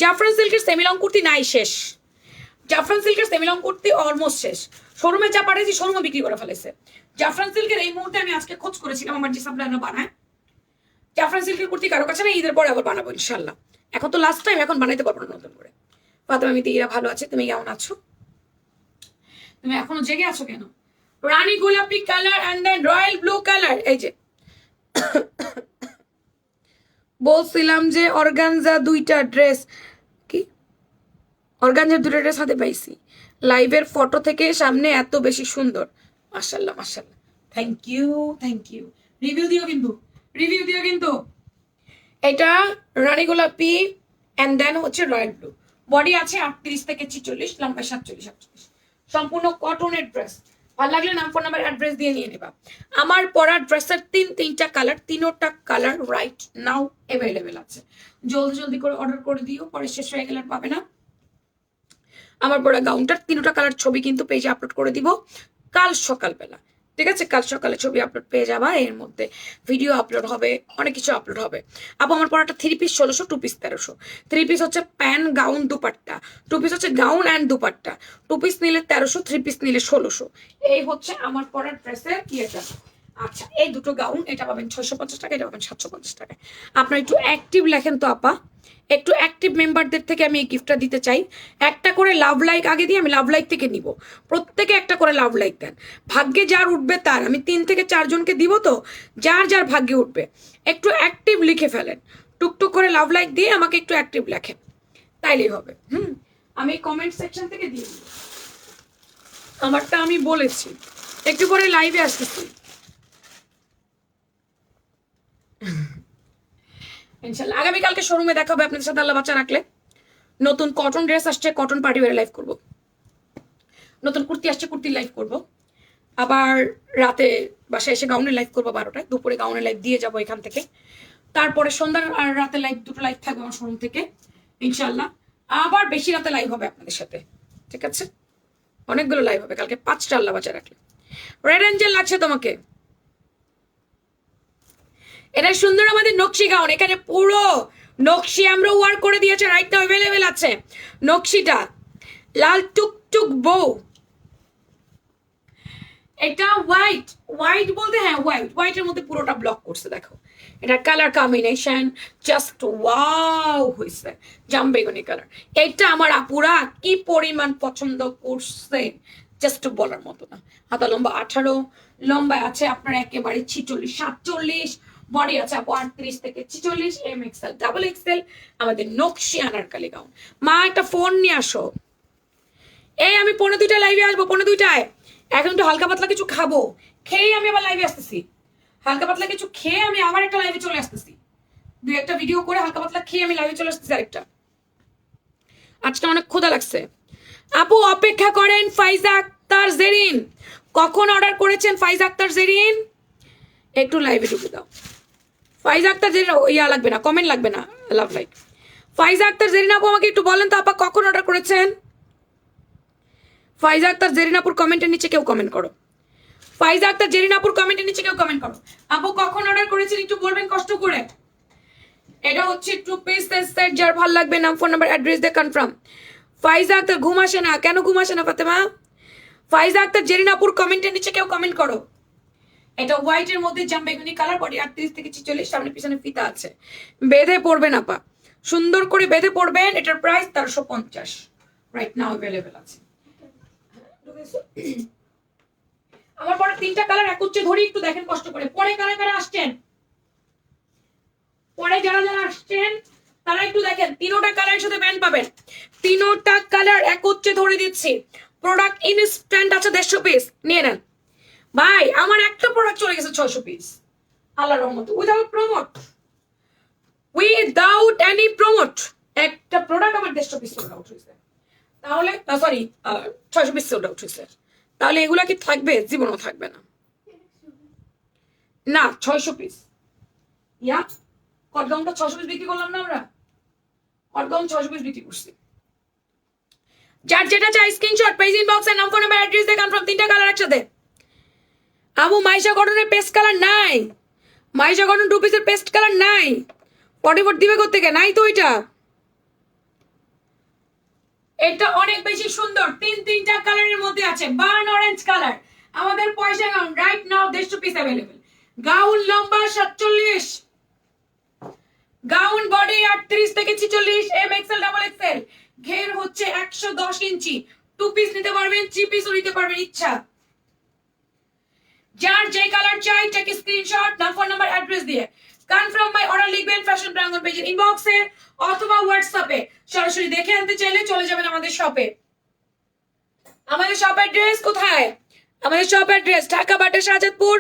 জাফরান সিল্কের সেমিলং কুর্তি নাই, শেষ। জাফরান সিল্কের সেমিলং কুর্তি অলমোস্ট শেষ। শোরুমে যা পাঠিয়েছি শোরুমে বিক্রি করে ফেলেছে। জাফরান সিল্কের এই মুহূর্তে আমি আজকে খোঁজ করেছিলাম, আমার যে সাপ্লায়ার বানায় জাফরান সিল্কের কুর্তি কারো কাছে না, ঈদের পরে আবার বানাবো ইনশাল্লাহ। এখন তো লাস্ট টাইম, এখন বানাইতে পারবো না নতুন করে। ফাতেমা মিতিরা ভালো আছে, তুমি কেমন আছো? তুমি এখনো জেগে আছো কেন? রানী গোলাপি colour and then royal blue colour. এই যে বলছিলাম যে অর্গানজা দুইটা ড্রেস, কি অর্গানজার দুইটা ড্রেস হাতে পাইছি, লাইভের ফটো থেকে সামনে এত বেশি সুন্দর। মাশাআল্লাহ মাশাআল্লাহ, thank you thank you. Review দিও কিন্তু, রিভিউ দিও কিন্তু। এটা রানী গোলাপি এন্ড দেন হচ্ছে রয়্যাল ব্লু। বডি আছে 38 থেকে 46, লম্বা 47 48, সম্পূর্ণ কটনের ড্রেস। ভালো লাগলে নাম, ফোন নাম্বার, অ্যাড্রেস দিয়ে নিয়ে নেবা। আমার পরা ড্রেসের তিনটা কালার, তিনোটা কালার রাইট নাও অ্যাভেলেবেল আছে। জলদি জলদি করে অর্ডার করে দিও, পরে শেষ হয়ে গেলে আর পাবে না। আমার পরা গাউনটার তিনোটা কালার ছবি কিন্তু পেজে আপলোড করে দিব কাল সকালবেলা, ঠিক আছে? কাল সকালে ছবি আপলোড পেয়ে যাবা, এর মধ্যে ভিডিও আপলোড হবে, অনেক কিছু আপলোড হবে। আপু আমার পরাটা 3 পিস 1600, 2 পিস 1300। 3 পিস হচ্ছে প্যান্ট গাউন দুপাট্টা, 2 পিস হচ্ছে গাউন অ্যান্ড দুপাট্টা। 2 পিস নিলে 1300, 3 পিস নিলে 1600। এই হচ্ছে আমার পরার ড্রেসের ইয়েটা। আচ্ছা, এই দুটো গাউন, এটা পাবেন 650 টাকা, এটা পাবেন 750 টাকায়। আপনার একটু অ্যাক্টিভ লেখেন তো আপা, একটু অ্যাক্টিভ মেম্বারদের থেকে আমি এই গিফটটা দিতে চাই। একটা করে লাভ লাইক আগে দিয়ে আমি লাভ লাইক থেকে নিব, প্রত্যেকে একটা করে লাভ লাইক দেন। ভাগ্যে যার উঠবে তার, আমি 3 থেকে 4 জনকে দিব, তো যার যার ভাগ্যে উঠবে একটু অ্যাক্টিভ লিখে ফেলেন, টুকটুক করে লাভ লাইক দিয়ে আমাকে একটু অ্যাক্টিভ লেখেন, তাইলেই হবে। আমি কমেন্ট সেকশন থেকে দিয়ে দিব। আমারটা আমি বলেছি, একটু পরে লাইভে আসতেছি ইনশাল্লাহ। আগামীকালকে শোরুমে দেখা হবে আপনাদের সাথে, আল্লাহ বাচ্চা রাখলে। নতুন কটন ড্রেস আসছে, কটন পার্টি ওয়্যার লাইভ করব। নতুন কুর্তি আসছে, কুর্তির লাইভ করব। আবার রাতে বাসায় এসে গাউনের লাইভ করবো 12টায়, দুপুরে গাউনের লাইভ দিয়ে যাব এখান থেকে। তারপরে সন্ধ্যার আর রাতে লাইভ, দুটো লাইভ থাকবে আমার শোরুম থেকে ইনশাল্লাহ। আবার বেশি রাতে লাইভ হবে আপনাদের সাথে, ঠিক আছে? অনেকগুলো লাইভ হবে কালকে, 5টা, আল্লাহ বাচ্চা রাখলে। রেড এঞ্জেল লাগছে তোমাকে? এটা সুন্দর আমাদের নকশি গাউন, এখানে পুরো নকশি আমরা ওয়ার্ক করে দিয়েছে, রাইট নাও অ্যাভেলেবেল আছে নকশিটা। লাল টুকটুক বউ, এটা হোয়াইট, হোয়াইট বলতে হ্যাঁ হোয়াইট, হোয়াইটের মধ্যে পুরোটা ব্লক করছে, দেখো এটা কালার কম্বিনেশন জাস্ট ওয়াও হয়েছে, জামবেগুনি কালার। এটা আমার আপুরা কি পরিমাণ পছন্দ করছে জাস্ট বলার মতো না। হাতা লম্বা 18, লম্বা আছে আপনার একেবারে 46 47, বডি আছে আপু 38 থেকে 46, MXL ডাবল XL, আমাদের নকশি আনারকলি গাউন। মা একটা ফোন নিয়ে আসো। এই আমি 1:45 লাইভে আসবো, 1:45। এখন একটু হালকা পাতলা কিছু খাবো, খেয়ে আমি আবার লাইভে আসতেছি। হালকা পাতলা কিছু খেয়ে আমি আবার একটা লাইভে চলে আসতেছি, 2-1টা ভিডিও করে হালকা পাতলা খেয়ে আমি লাইভে চলে আসতেছি আরেকটা। আজকে অনেক ক্ষুধা লাগছে। আপু অপেক্ষা করেন, ফাইজা আক্তার জেরিন কখন অর্ডার করেছেন? ফাইজা আক্তার জেরিন একটু লাইভে ঢুকে দাও। ফাইজা আক্তার জেরিন ইয়া লাগবে না, কমেন্ট লাগবে না, লাভ লাইক। ফাইজা আক্তার জেরিন আপু আমাকে একটু বলেন তো আপা কখন অর্ডার করেছেন? ফাইজা আক্তার জেরিনাপুর কমেন্টের নিচে কেউ কমেন্ট করো। ফাইজা আক্তার জেরিনাপুর কমেন্টের নিচে কেউ কমেন্ট করো। আপু কখন অর্ডার করেছেন একটু বলবেন কষ্ট করে। এটা হচ্ছে 2 পিস সেট, যার ভালো লাগবে নাম, ফোন নাম্বার, অ্যাড্রেস দিয়ে কনফার্ম। ফাইজা আক্তার ঘুম আসে না কেন? ঘুম আসে না ফাতেমা? ফাইজা আক্তার জেরিনাপুর কমেন্টের নিচে কেউ কমেন্ট করো। এটা হোয়াইটের মধ্যে জামবেগুনি কালার, বডি 38 থেকে 46, সামনে পিছনে ফিতা আছে। বেঁধে পড়বেন আপা, সুন্দর করে বেঁধে পড়বেন। এটার প্রাইস 1350, রাইট নাও অ্যাভেলেবেল আছে। আমার পরে 3টা কালার একত্রে ধরি, একটু দেখেন কষ্ট করে। পরে কারা কারা আসছেন, পরে যারা যারা আসছেন তারা একটু দেখেন, 3টা কালারের সাথে ব্যান্ড পাবেন। 3টা কালার একত্রে ধরে দিচ্ছি। প্রোডাক্ট ইনস্ট্যান্ট আছে 150 পিস, নিয়ে নেন ভাই। আমার একটা প্রোডাক্ট চলে গেছে 600 পিস, আল্লাহর রহমতে, without promote, without any promote. একটা প্রোডাক্ট আমার 150 পিস সোল্ড আউট হয়েছে। তাহলে সরি 600 পিস সোল্ড আউট হয়েছে। তাহলে এগুলা কি থাকবে? জীবনও থাকবে না। না 600 পিস, ইয়া কটগাউনটা 600 পিস বিক্রি করলাম না আমরা, কটগাউন 600 পিস বিক্রি করছি। যার যেটা চাই স্ক্রিনশট, পেজ ইনবক্স এর নাম, ফোন নাম্বার, অ্যাড্রেস দিয়ে কনফার্ম। 3টা কালার একসাথে। আবু মাইশা কটনের পেস্ট কালার নাই, মাইশা কটন 2 পিসের পেস্ট কালার নাই। 44 দিবে কোথা থেকে? নাই তো ওইটা। এটা অনেক বেশি সুন্দর, 3টা কালারের মধ্যে আছে। বার্ন অরেঞ্জ কালার, আমাদের পয়সা gown right now 150 piece available. Gown লম্বা 47, গাউন বডি 38 থেকে 46, এম এক্সেল ডাবল এক্সেল, ঘের হচ্ছে 110 ইঞ্চি। 2 পিস নিতে পারবেন, 3 পিসও নিতে পারবেন ইচ্ছা। যার যে কালার চাই take screenshot, phone number address দিয়ে কনফার্ম মাই অর্ডার লিখবেন ফ্যাশন প্রাঙ্গণ পেজের ইনবক্সে অথবা হোয়াটসঅ্যাপে। সরাসরি দেখে আনতে চাইলে চলে যাবেন আমাদের শপে। আমাদের শপ অ্যাড্রেস কোথায়? আমাদের শপ অ্যাড্রেস ঢাকা বাটা শাহজাদপুর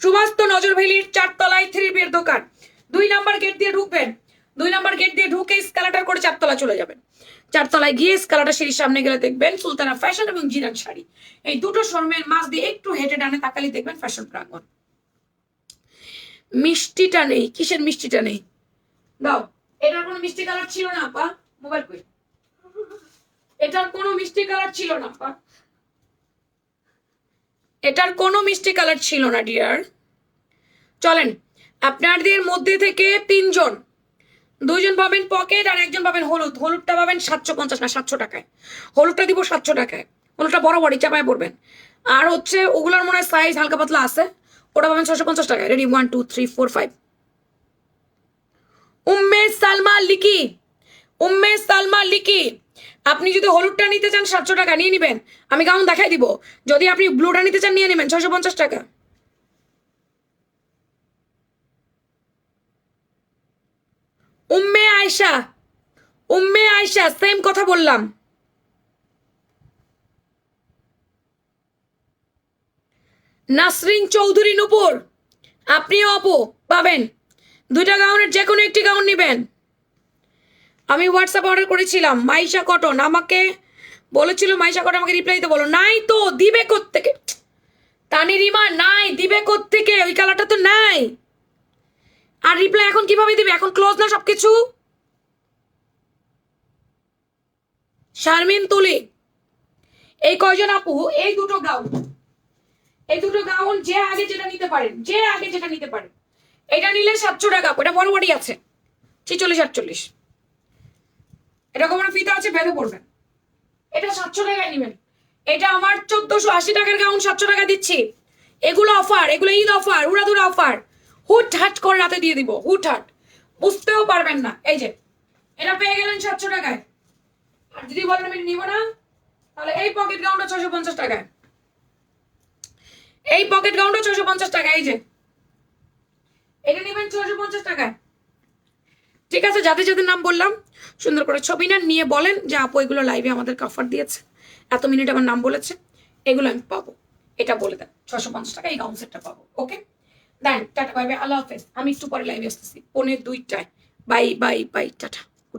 সমস্ত নজরভেলির 4 তলায় 3 এর দোকান। 2 নাম্বার গেট দিয়ে ঢুকবেন, 2 নাম্বার গেট দিয়ে ঢুকে স্কালাটার করে 4 তলা চলে যাবেন। 4 তলায় গিয়ে স্কালাটার সিঁড়ির সামনে গেলে দেখবেন সুলতানা ফ্যাশন এবং জিনান শাড়ি। এই দুটো শোরুমের মাঝ দিয়ে একটু হেঁটে ডানে তাকালে দেখবেন ফ্যাশন প্রাঙ্গণ। মিষ্টিটা নেই, কিসের মিষ্টিটা নেই? দাও, এটার কোনো মিষ্টি কালার ছিল না আপা, মোবাইল কই? এটার কোনো মিষ্টি কালার ছিল না আপা, এটার কোনো মিষ্টি কালার ছিল না ডিয়ার। চলেন, আপনাদের মধ্যে থেকে 3 জন, 2 জন পাবেন পকেট আর 1 জন পাবেন হলুদ। হলুদটা পাবেন 750 না 700 টাকায়। হলুদটা দিব 700 টাকায়। হলুদটা বড় বড়ি চাপায় পড়বেন। আর হচ্ছে ওগুলোর মনে হয় সাইজ হালকা পাতলা আছে, ওটা পাবেন 650 টাকায়। Ready, 1 2 3 4 5। Umme Salma leaky, Umme Salma leaky, আপনি যদি হলুদটা নিতে চান 700 টাকা নিয়ে নিবেন, আমি গাউন দেখাই দিব। যদি আপনি ব্লুটা নিতে চান নিয়ে নেবেন 650 টাকা। উম্মে আয়শা, উম্মে আয়শা সেম কথা বললাম। নাসরিন চৌধুরী নূপুর, আপনিও আপু পাবেন। 2টা গাউনের যে কোনো একটি গাউন নেবেন। আমি হোয়াটসঅ্যাপ অর্ডার করেছিলাম মাইশা কটন, আমাকে বলেছিল মাইশা কটন আমাকে রিপ্লাই দিতে বলো। নাই তো, দিবে কোত্থেকে? তানিরিমা নাই, দিবে কোত্থেকে? ওই কালারটা তো নাই। আর রিপ্লাই এখন কিভাবে দিবে? এখন ক্লোজ না সবকিছু। শারমিন তুলি, এই কয়জন আপু এই দুটো গাউন, এই দুটো গাউন যে আগে যেটা নিতে পারেন, যে আগে যেটা নিতে পারেন। এটা নিলে 700 টাকা, এটা বড় বড়ি আছে 46 48। এটা কোমরে ফিতা আছে, বেঁধে পড়বেন। এটা 700 টাকায় নেবেন। এটা আমার 1480 টাকার গাউন 700 টাকা দিচ্ছি। এগুলো অফার, এগুলো ঈদ অফার, উড়াদুরা অফার। হুট হাট করে রাতে দিয়ে দিব, হুট হাট, বুঝতেও পারবেন না। এই যে এটা পেয়ে গেলেন 700 টাকায়। আর যদি বলেন আমি নিব না, তাহলে এই পকেট গাউনটা 650 টাকায়। এই পকেট গাউনটা 650 টাকা। এই যে এটা নেবেন 650 টাকায়। ঠিক আছে, যাদের যাদের নাম বললাম সুন্দর করে ছবি নেন, নিয়ে বলেন যে আপু এগুলো লাইভে আমাদেরকে অফার দিয়েছে, এত মিনিট আমার নাম বলেছে, এগুলো আমি পাবো। এটা বলে দেন 650 টাকা এই গাউন সেটটা পাবো। ওকে দেন, টাটা বাই বাই, আল্লাহ হাফেজ। আমি একটু পরে লাইভে আসতেছি 1:45। Bye bye bye, tata.